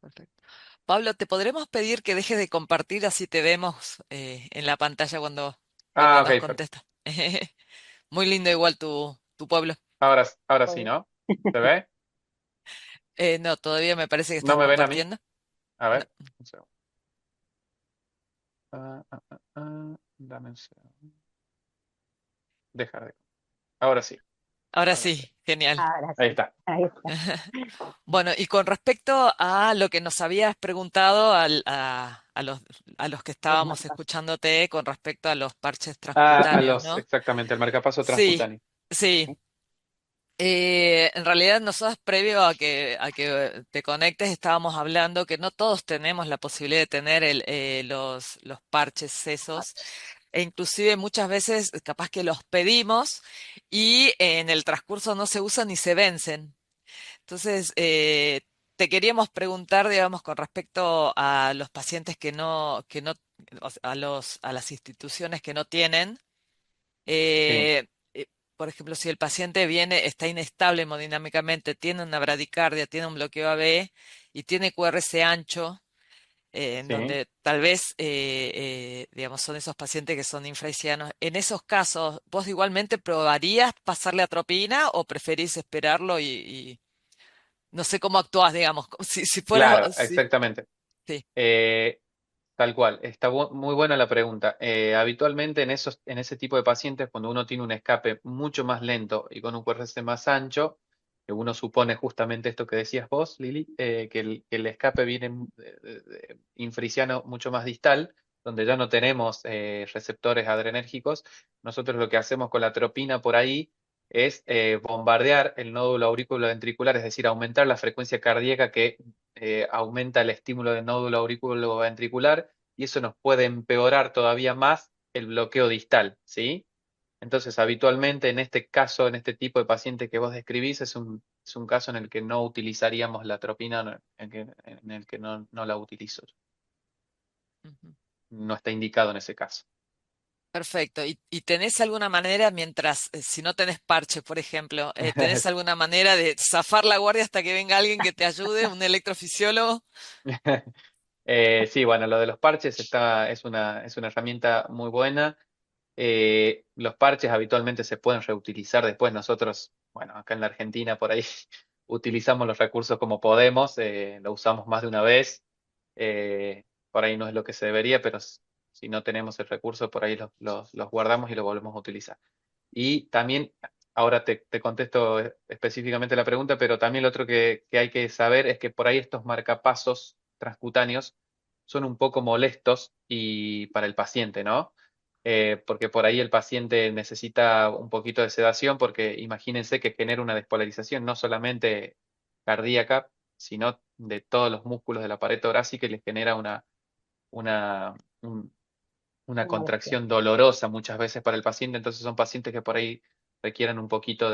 Perfecto. Pablo, ¿te podremos pedir que dejes de compartir así te vemos en la pantalla cuando Ah, nos ok, contestas? Muy lindo igual tu pueblo. ahora sí, Obvio. ¿no? ¿Se ve? No, todavía me parece que ¿No estás me ven a mí? compartiendo. A No. ver, un segundo. Dame un segundo. Dejar de. Ahora sí, Ahora ahora sí. sí, genial. Ahora Ahí sí, está. ahí está. Bueno, y con respecto a lo que nos habías preguntado a los que Los estábamos marcas. escuchándote con respecto a los parches Ah, transcutáneos, ¿no? exactamente, el marcapaso Sí, transcutáneo. sí. En realidad nosotros previo a que te conectes estábamos hablando que no todos tenemos la posibilidad de tener los parches esos e inclusive muchas veces capaz que los pedimos y en el transcurso no se usan ni se vencen. Entonces, te queríamos preguntar, digamos, con respecto a los pacientes que no, o sea, a las instituciones que no tienen, Sí, eh, eh, por ejemplo, si el paciente viene, está inestable hemodinámicamente, tiene una bradicardia, tiene un bloqueo AB y tiene QRS ancho, en sí. donde tal vez, digamos, son esos pacientes que son infraicianos. En esos casos, ¿vos igualmente probarías pasarle atropina o preferís esperarlo y no sé cómo actuás, digamos, si fuera, Claro, sí, exactamente. sí, Eh, Tal cual, está muy buena la pregunta. Habitualmente en ese tipo de pacientes, cuando uno tiene un escape mucho más lento y con un QRS más ancho, que uno supone justamente esto que decías vos, Lili, que el escape viene infriciano mucho más distal, donde ya no tenemos receptores adrenérgicos. Nosotros lo que hacemos con la tropina por ahí es bombardear el nódulo auriculoventricular, es decir, aumentar la frecuencia cardíaca que aumenta el estímulo del nódulo auriculoventricular y eso nos puede empeorar todavía más el bloqueo distal, ¿sí? Entonces, habitualmente en este caso, en este tipo de paciente que vos describís, es un caso en el que no utilizaríamos la atropina, en el que no la utilizo. Ujú. No está indicado en ese caso. Perfecto. Y tenés alguna manera, mientras, si no tenés parche, por ejemplo, tenés alguna manera de zafar la guardia hasta que venga alguien que te ayude, un electrofisiólogo? Sí, bueno, lo de los parches es una herramienta muy buena. Los parches habitualmente se pueden reutilizar después. Nosotros, bueno, acá en la Argentina por ahí utilizamos los recursos como podemos, lo usamos más de una vez. Por ahí no es lo que se debería, pero si no tenemos el recurso, por ahí los guardamos y los volvemos a utilizar. Y también, ahora te contesto específicamente la pregunta, pero también lo otro que hay que saber es que por ahí estos marcapasos transcutáneos son un poco molestos y para el paciente, ¿no? Porque por ahí el paciente necesita un poquito de sedación, porque imagínense que genera una despolarización no solamente cardíaca, sino de todos los músculos de la pared torácica y les genera una, un- una Una molestia. contracción dolorosa muchas veces para el paciente. Entonces son pacientes que por ahí requieren un poquito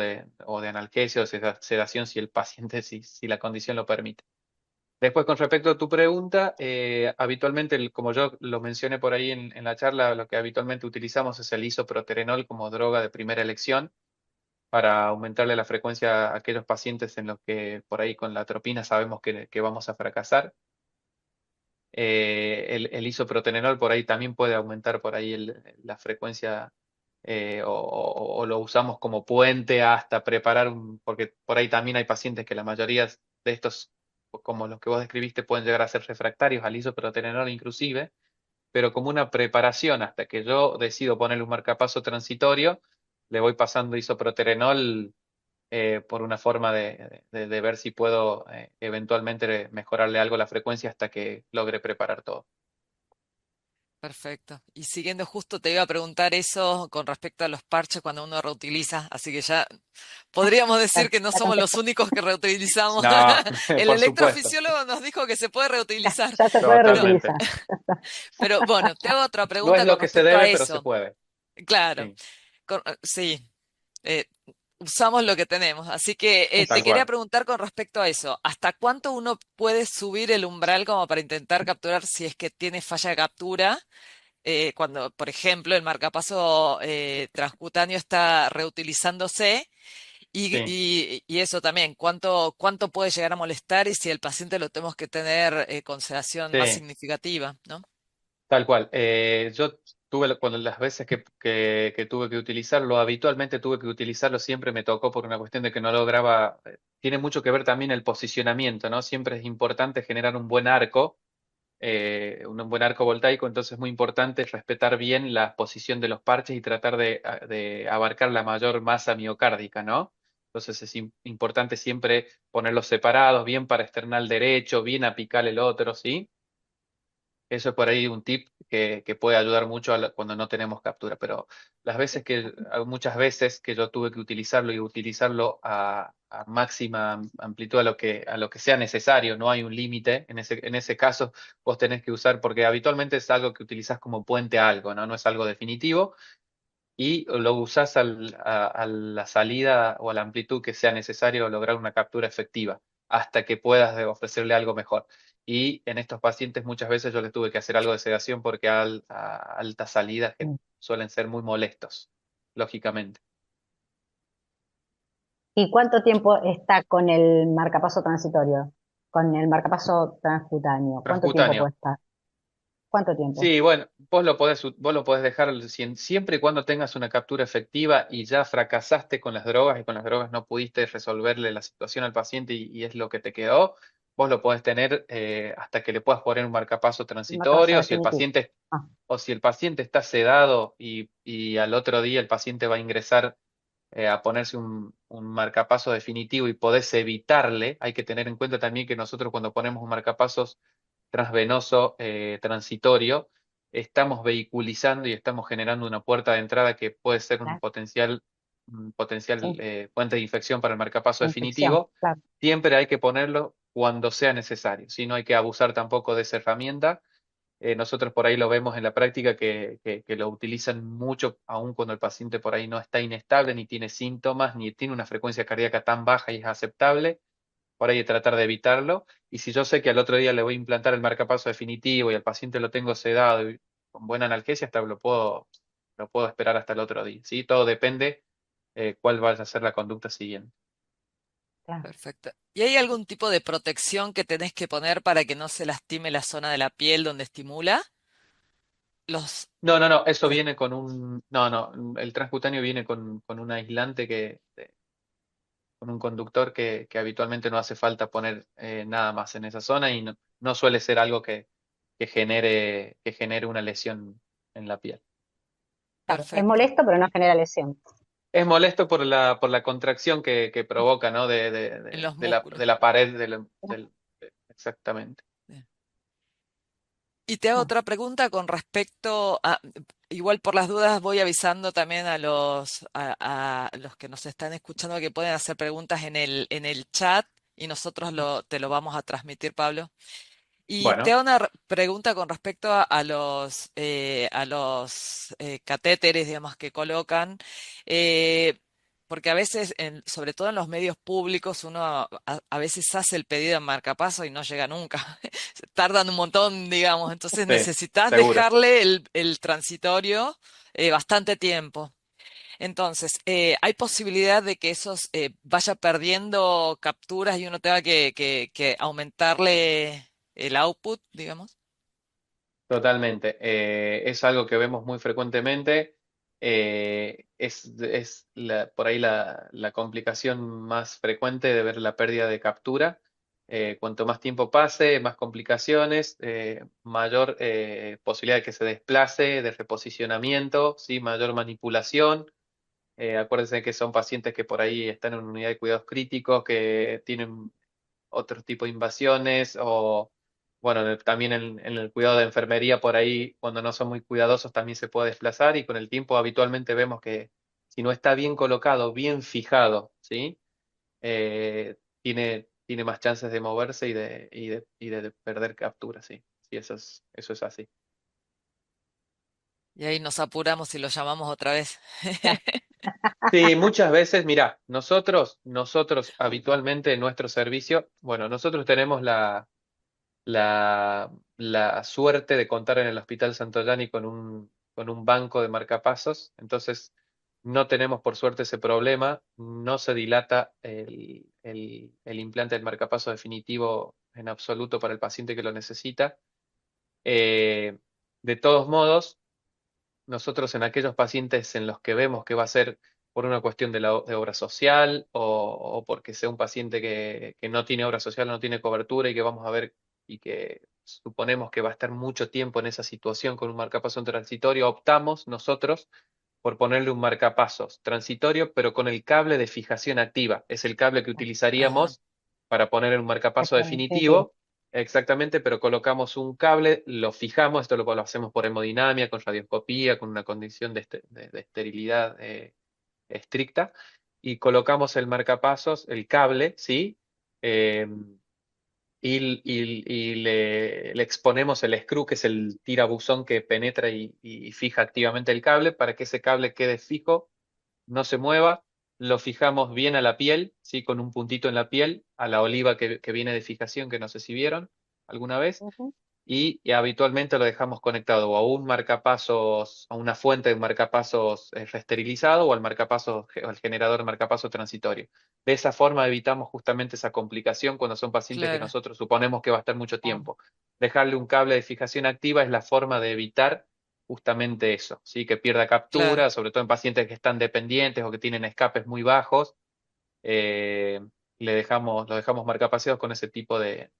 o de analgesia o sedación si el paciente, si la condición lo permite. Después, con respecto a tu pregunta, habitualmente, como yo lo mencioné por ahí en la charla, lo que habitualmente utilizamos es el isoproterenol como droga de primera elección para aumentarle la frecuencia a aquellos pacientes en los que por ahí con la atropina sabemos que vamos a fracasar. El isoproterenol por ahí también puede aumentar por ahí la frecuencia o lo usamos como puente hasta preparar porque por ahí también hay pacientes que la mayoría de estos, como los que vos describiste, pueden llegar a ser refractarios al isoproterenol inclusive, pero como una preparación hasta que yo decido ponerle un marcapaso transitorio, le voy pasando isoproterenol por una forma de ver si puedo eventualmente mejorarle algo la frecuencia hasta que logre preparar todo. Perfecto. Y siguiendo justo te iba a preguntar eso con respecto a los parches cuando uno reutiliza, así que ya podríamos decir Ya, que no ya somos los contestó. únicos que reutilizamos. No, El por supuesto. electrofisiólogo nos dijo que se puede Ya, reutilizar, ya se puede pero, reutilizar. Totalmente. Ya está. pero bueno, te hago otra No es pregunta lo con que se respecto a debe, pero se eso. puede. Claro, Sí, sí, eh, usamos lo que tenemos. Así que te tal quería cual. preguntar con respecto a eso, ¿hasta cuánto uno puede subir el umbral como para intentar capturar si es que tiene falla de captura? Cuando, por ejemplo, el marcapaso transcutáneo está reutilizándose Sí, y eso también, cuánto puede llegar a molestar y si el paciente lo tenemos que tener con sedación más sí, significativa, ¿no? tal cual. Yo tuve, cuando las veces que tuve que utilizarlo, habitualmente tuve que utilizarlo, siempre me tocó por una cuestión de que no lograba. Tiene mucho que ver también el posicionamiento, ¿no? Siempre es importante generar un buen arco voltaico, entonces es muy importante respetar bien la posición de los parches y tratar de abarcar la mayor masa miocárdica, ¿no? Entonces es importante siempre ponerlos separados, bien para esternal derecho, bien apical el otro, ¿sí? Eso es por ahí un tip que puede ayudar mucho cuando no tenemos captura, pero muchas veces que yo tuve que utilizarlo y utilizarlo a máxima amplitud a lo que sea necesario, no hay un límite. En ese caso, vos tenés que usar, porque habitualmente es algo que utilizás como puente a algo, ¿no? No es algo definitivo, y lo usás a la salida o a la amplitud que sea necesario lograr una captura efectiva hasta que puedas ofrecerle algo mejor. Y en estos pacientes muchas veces yo les tuve que hacer algo de sedación porque a altas salidas que suelen ser muy molestos, lógicamente. ¿Y cuánto tiempo está con el marcapaso transitorio? Con el marcapaso transcutáneo. ¿Cuánto tiempo Transcutáneo. puede estar? ¿Cuánto tiempo? Sí, bueno, vos lo podés dejar siempre y cuando tengas una captura efectiva y ya fracasaste con las drogas y con las drogas no pudiste resolverle la situación al paciente y es lo que te quedó, vos lo podés tener hasta que le puedas poner un marcapaso Un marcapaso transitorio. definitivo. Ah, O si el paciente está sedado y al otro día el paciente va a ingresar a ponerse un marcapaso definitivo y podés evitarle, hay que tener en cuenta también que nosotros cuando ponemos un marcapasos transvenoso transitorio, estamos vehiculizando y estamos generando una puerta de entrada que puede ser claro. un potencial Sí, fuente de infección para el marcapaso de infección, definitivo. claro. Siempre hay que ponerlo cuando sea necesario, si no hay que abusar tampoco de esa herramienta. nosotros por ahí lo vemos en la práctica que lo utilizan mucho, aun cuando el paciente por ahí no está inestable, ni tiene síntomas, ni tiene una frecuencia cardíaca tan baja y es aceptable. Por ahí tratar de evitarlo. Y si yo sé que al otro día le voy a implantar el marcapaso definitivo y al paciente lo tengo sedado y con buena analgesia, hasta lo puedo esperar hasta el otro día. ¿Sí? Todo depende cuál vaya a ser la conducta siguiente. Claro. Perfecto. ¿Y hay algún tipo de protección que tenés que poner para que no se lastime la zona de la piel donde estimula? Los... No, no, no, eso ah, viene con no, no, el transcutáneo viene con un aislante con un conductor que habitualmente no hace falta poner nada más en esa zona y no suele ser algo que genere una lesión en la piel. Claro, es Perfecto. molesto, pero no genera lesión. Es molesto por la contracción que provoca, ¿no? En los De músculos. la pared exactamente. Bien. Y te hago Bueno, otra pregunta con respecto a, igual por las dudas voy avisando también a los que nos están escuchando que pueden hacer preguntas en el chat y nosotros te lo vamos a transmitir, Pablo. Y te Bueno, hago una pregunta con respecto a los catéteres, digamos, que colocan, eh, porque a veces, sobre todo en los medios públicos, uno a veces hace el pedido en marcapaso y no llega nunca. Tardan un montón, digamos, entonces sí, necesitas seguro. dejarle el transitorio bastante tiempo. Entonces, ¿hay posibilidad de que esos vaya perdiendo capturas y uno tenga que aumentarle el output, digamos? Totalmente. Es algo que vemos muy frecuentemente. Por ahí la complicación más frecuente de ver la pérdida de captura. Cuanto más tiempo pase, más complicaciones, mayor posibilidad de que se desplace, de reposicionamiento, ¿sí? Mayor manipulación. Acuérdense que son pacientes que por ahí están en unidad de cuidados críticos, que tienen otro tipo de invasiones o, bueno, también en el cuidado de enfermería por ahí, cuando no son muy cuidadosos, también se puede desplazar y con el tiempo habitualmente vemos que si no está bien colocado, bien fijado, ¿sí? Tiene más chances de moverse y de perder captura, sí. Sí, eso es así. Y ahí nos apuramos y lo llamamos otra vez. claro. Sí, muchas veces, mira, nosotros habitualmente en nuestro servicio, bueno, nosotros tenemos la suerte de contar en el Hospital Santoyani con un banco de marcapasos, entonces no tenemos por suerte ese problema, no se dilata el implante del marcapaso definitivo en absoluto para el paciente que lo necesita. Eh, de todos modos, nosotros en aquellos pacientes en los que vemos que va a ser por una cuestión de obra social o porque sea un paciente que no tiene obra social, no tiene cobertura y que vamos a ver y que suponemos que va a estar mucho tiempo en esa situación con un marcapaso transitorio, optamos nosotros por ponerle un marcapasos transitorio, pero con el cable de fijación activa. Es el cable que Ajá, utilizaríamos para poner un marcapaso Esto es definitivo. definitivo. Exactamente, pero colocamos un cable, lo fijamos, esto lo hacemos por hemodinamia, con radioscopía, con una condición de esterilidad estricta, y colocamos el marcapasos, el cable, ¿sí? Eh, le exponemos el screw, que es el tirabuzón que penetra y fija activamente el cable, para que ese cable quede fijo, no se mueva. Lo fijamos bien a la piel, ¿sí? Con un puntito en la piel, a la oliva que viene de fijación, que no sé si vieron alguna vez Ujú. y habitualmente lo dejamos conectado o a un marcapasos, a una fuente de marcapasos reesterilizado o al marcapasos, o al generador de marcapaso transitorio. De esa forma evitamos justamente esa complicación cuando son pacientes que claro, nosotros suponemos que va a estar mucho Ah, tiempo. Dejarle un cable de fijación activa es la forma de evitar justamente eso, ¿sí? Que pierda claro, captura, sobre todo en pacientes que están dependientes o que tienen escapes muy bajos. eh, lo dejamos marcapaseados con ese tipo de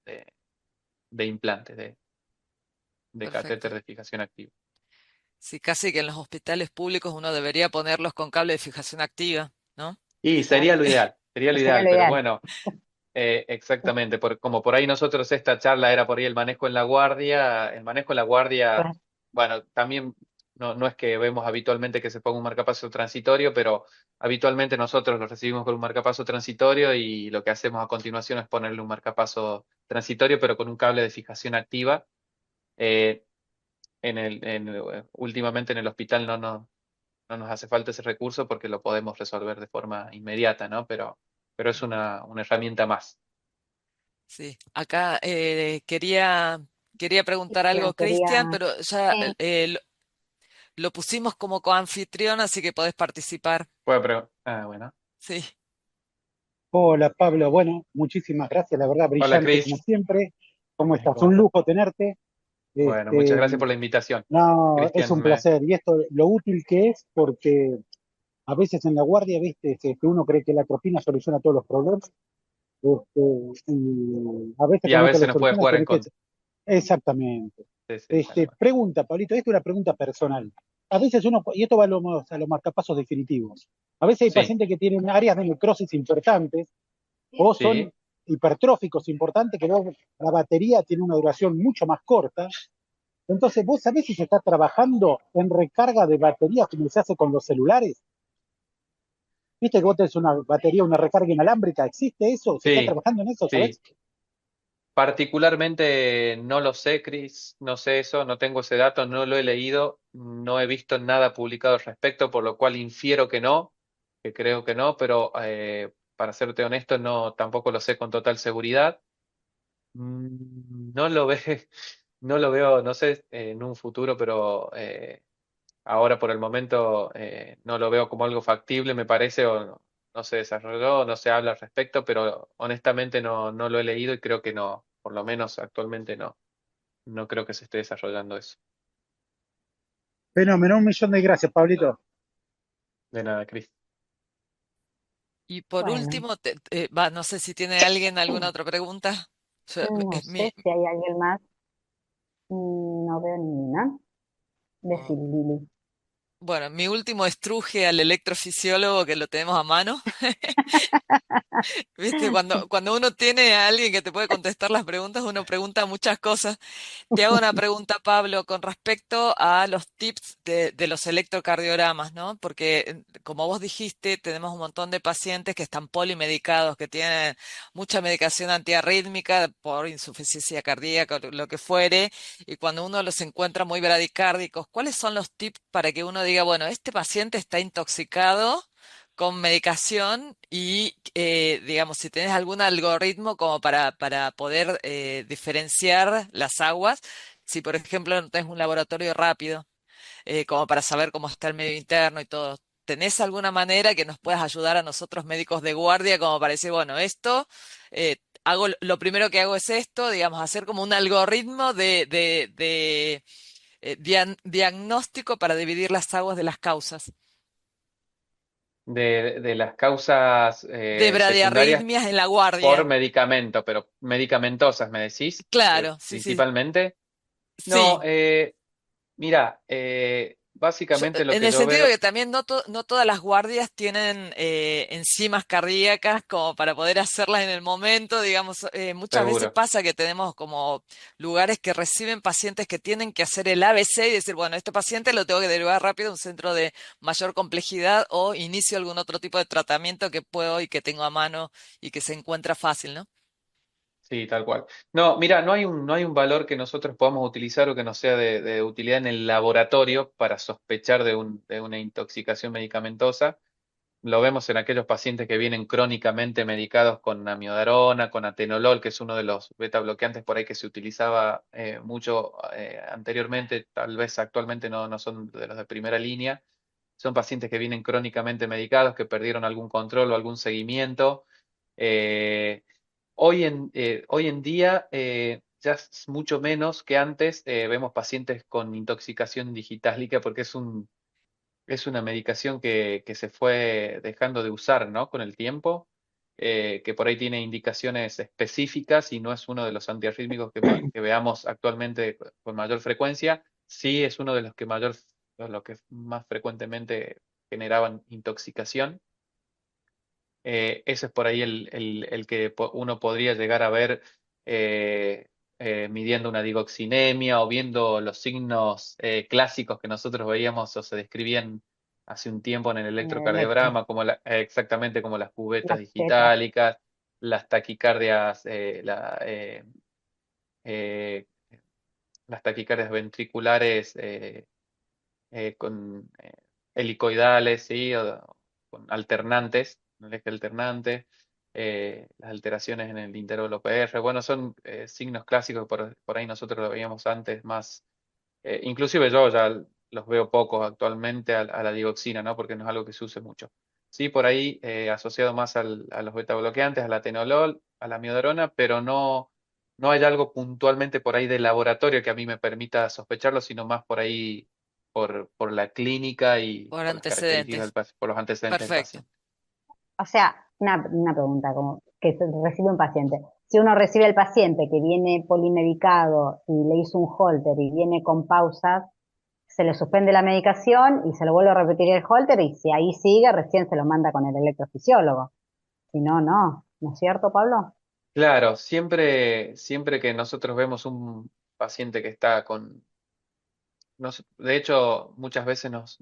implantes, de catéter perfecto. de fijación activa. Sí, casi que en los hospitales públicos uno debería ponerlos con cable de fijación activa, ¿no? Y claro. sería lo Eso sería ideal, lo pero ideal. bueno, exactamente, como por ahí nosotros esta charla era por ahí el manejo en la guardia, el manejo en la guardia, Claro. bueno, también no es que vemos habitualmente que se ponga un marcapaso transitorio, pero habitualmente nosotros lo recibimos con un marcapaso transitorio y lo que hacemos a continuación es ponerle un marcapaso transitorio, pero con un cable de fijación activa. últimamente en el hospital no nos hace falta ese recurso porque lo podemos resolver de forma inmediata, ¿no? Pero es una herramienta más. Sí, acá quería preguntar Cristian, algo, Cristian, pero ya sí, lo pusimos como coanfitrión, así que podés participar. Bueno. Sí, Hola Pablo, bueno, muchísimas gracias, la verdad, Hola, brillante como Cris. siempre. ¿Cómo estás? Un lujo tenerte. Bueno, muchas Este, gracias por la invitación. no, es Cristian, un placer. Y esto, lo útil que es, porque a veces en la guardia, viste, que uno cree que la atropina soluciona todos los problemas. Y a veces y a cuando esto veces lo nos puede soluciona, jugar en tenés que... contra. Exactamente. Sí, sí, tal cual. Pregunta, Pablito, esto es una pregunta personal. A veces uno, y esto va a los marcapasos definitivos, a veces hay Sí, pacientes que tienen áreas de necrosis importantes o son sí. hipertróficos importantes, que la batería tiene una duración mucho más corta. Entonces, ¿vos sabés si se está trabajando en recarga de baterías como se hace con los celulares? ¿Viste que vos tenés una batería, una recarga inalámbrica? ¿Existe eso? ¿Se está Sí, trabajando en eso, sí. sabés? Particularmente no lo sé, Cris, no sé eso, no tengo ese dato, no lo he leído, no he visto nada publicado al respecto, por lo cual infiero que no, que creo que no, pero para serte honesto, no, tampoco lo sé con total seguridad. No lo ve, no lo veo, no sé en un futuro, pero ahora por el momento no lo veo como algo factible, me parece, o no se desarrolló, no se habla al respecto, pero honestamente no lo he leído y creo que no, por lo menos actualmente no creo que se esté desarrollando eso. Fenómeno, un millón de gracias, Pablito. De nada, Cris. y por bueno, último, no sé si tiene alguien alguna otra pregunta. no sé si hay alguien más. No veo ninguna. Oh, Decir Lili. bueno, mi último estruje al electrofisiólogo que lo tenemos a mano. ¿Viste? Cuando uno tiene a alguien que te puede contestar las preguntas, uno pregunta muchas cosas. Te hago una pregunta, Pablo, con respecto a los tips de los electrocardiogramas, ¿no? Porque, como vos dijiste, tenemos un montón de pacientes que están polimedicados, que tienen mucha medicación antiarrítmica por insuficiencia cardíaca o lo que fuere, y cuando uno los encuentra muy bradicárdicos, ¿cuáles son los tips para que uno diga, bueno, este paciente está intoxicado con medicación y, digamos, si tenés algún algoritmo como para poder diferenciar las aguas, si por ejemplo no tenés un laboratorio rápido, como para saber cómo está el medio interno y todo, ¿tenés alguna manera que nos puedas ayudar a nosotros médicos de guardia como para decir, bueno, esto, lo primero que hago es esto, digamos, hacer como un algoritmo de diagnóstico para dividir las aguas de las causas? De las causas De secundarias bradiarritmias en la por guardia. medicamento, pero medicamentosas, me decís, Claro, sí, sí, principalmente. No, sí. mira, básicamente lo En que el yo sentido de veo, que también no todas las guardias tienen enzimas cardíacas como para poder hacerlas en el momento, digamos, muchas veces seguro. pasa que tenemos como lugares que reciben pacientes que tienen que hacer el ABC y decir, bueno, este paciente lo tengo que derivar rápido a un centro de mayor complejidad o inicio algún otro tipo de tratamiento que puedo y que tengo a mano y que se encuentra fácil, ¿no? Sí, tal cual. No, mira, no hay un valor que nosotros podamos utilizar o que nos sea de utilidad en el laboratorio para sospechar de una intoxicación medicamentosa. Lo vemos en aquellos pacientes que vienen crónicamente medicados con amiodarona, con atenolol, que es uno de los beta bloqueantes por ahí que se utilizaba mucho anteriormente, tal vez actualmente no son de los de primera línea. Son pacientes que vienen crónicamente medicados, que perdieron algún control o algún seguimiento. Eh, hoy en día, ya es mucho menos que antes, vemos pacientes con intoxicación digitálica porque es una medicación que se fue dejando de usar, ¿no? Con el tiempo, que por ahí tiene indicaciones específicas y no es uno de los antiarrítmicos que veamos actualmente con mayor frecuencia. Sí es uno de los que más frecuentemente generaban intoxicación. Ese es por ahí el que uno podría llegar a ver eh, midiendo una digoxinemia o viendo los signos clásicos que nosotros veíamos o se describían hace un tiempo en el En el electro, electrocardiograma, exactamente como las cubetas las tetas. digitálicas, las taquicardias, eh, las taquicardias ventriculares con helicoidales, ¿sí? O con alternantes, un eje alternante, las alteraciones en el intervalo PR. Bueno, son signos clásicos, por ahí nosotros lo veíamos antes más, inclusive yo ya los veo pocos actualmente a la digoxina, ¿no? Porque no es algo que se use mucho. Sí, por ahí asociado más a los beta bloqueantes, al atenolol, a la miodarona, pero no hay algo puntualmente por ahí de laboratorio que a mí me permita sospecharlo, sino más por ahí por la clínica y Por por las características antecedentes. por los antecedentes del Perfecto. paciente. O sea, una pregunta como que recibe un paciente. Si uno recibe al paciente que viene polimedicado y le hizo un holter y viene con pausas, se le suspende la medicación y se lo vuelve a repetir el holter y si ahí sigue, recién se lo manda con el electrofisiólogo. Si no, no. ¿No es cierto, Pablo? Claro, siempre que nosotros vemos un paciente que está con, de hecho, muchas veces nos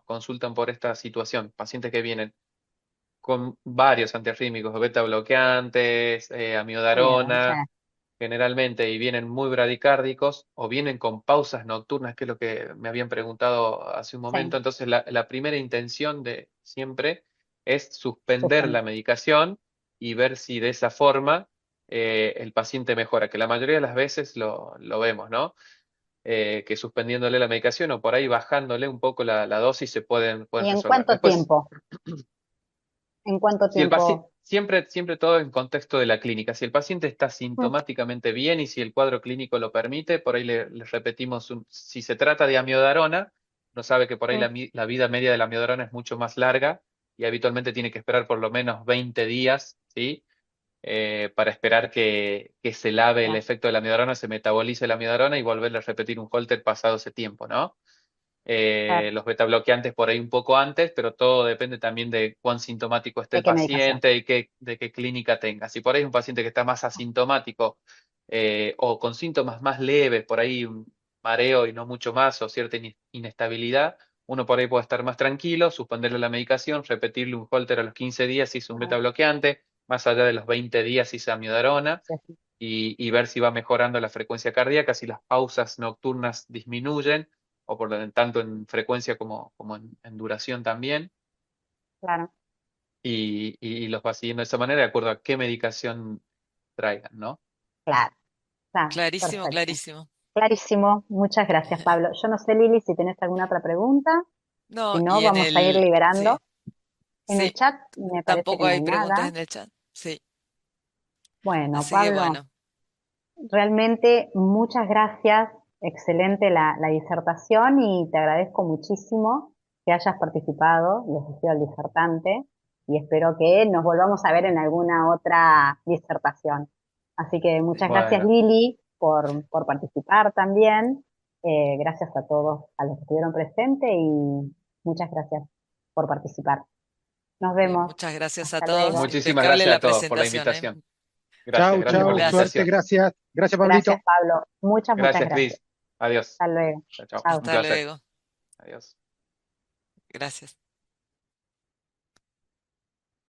consultan por esta situación, pacientes que vienen con varios antiarrítmicos, beta bloqueantes, Miedo, sí. amiodarona, generalmente, y vienen muy bradicárdicos o vienen con pausas nocturnas, que es lo que me habían preguntado hace un momento. Sí, Entonces, la primera intención de siempre es suspender suspende. la medicación y ver si de esa forma el paciente mejora, que la mayoría de las veces lo vemos, ¿no? Que suspendiéndole la medicación o por ahí bajándole un poco la dosis se pueden ¿Y en resolver. cuánto Después, tiempo? ¿En cuánto si el paciente, tiempo? siempre todo en contexto de la clínica. Si el paciente está Mm, sintomáticamente bien y si el cuadro clínico lo permite, por ahí le repetimos, si se trata de amiodarona, no sabe que por ahí mm, la vida media de la amiodarona es mucho más larga y habitualmente tiene que esperar por lo menos 20 días, ¿sí? Para esperar que se lave el claro, efecto de la amiodarona, se metabolice la amiodarona y volverle a repetir un holter pasado ese tiempo, ¿no? claro. Los beta bloqueantes por ahí un poco antes, pero todo depende también de cuán sintomático esté ¿De el qué medicación? paciente y de qué clínica tenga. Si por ahí es un paciente que está más asintomático o con síntomas más leves, por ahí un mareo y no mucho más o cierta inestabilidad, uno por ahí puede estar más tranquilo, suspenderle la medicación, repetirle un holter a los 15 días si es un beta Ah, bloqueante, más allá de los 20 días si es amiodarona. sí, sí, Y ver si va mejorando la frecuencia cardíaca, si las pausas nocturnas disminuyen o por lo tanto en frecuencia como en duración también, claro, y los va siguiendo de esa manera de acuerdo a qué medicación traigan, ¿no? claro, claro, Clarísimo, perfecto. clarísimo. Clarísimo. Muchas gracias, Pablo. Yo no sé, Lili, si tenés alguna otra pregunta. Si No, no, y en vamos a ir sí, liberando. En el sí, chat me parece que tampoco no hay hay preguntas nada. en el chat. Sí, Bueno, así que Pablo, bueno, realmente muchas gracias. Excelente la disertación y te agradezco muchísimo que hayas participado. Les deseo al disertante y espero que nos volvamos a ver en alguna otra disertación. Así que muchas gracias, Bueno, Lili, por participar también. Gracias a todos, a los que estuvieron presentes y muchas gracias por participar. Nos bien, vemos. muchas gracias a Hasta todos. luego. muchísimas Impecable gracias la a todos por la presentación, ¿eh? invitación. Chau, Gracias por la chau, suerte, Gracias. invitación. gracias. Gracias, Gracias, Pablito. Pablo. Muchas Gracias, gracias. Cris. Adiós. Hasta luego. Chao, chao. Un Chao. Hasta placer. luego. Adiós. Gracias.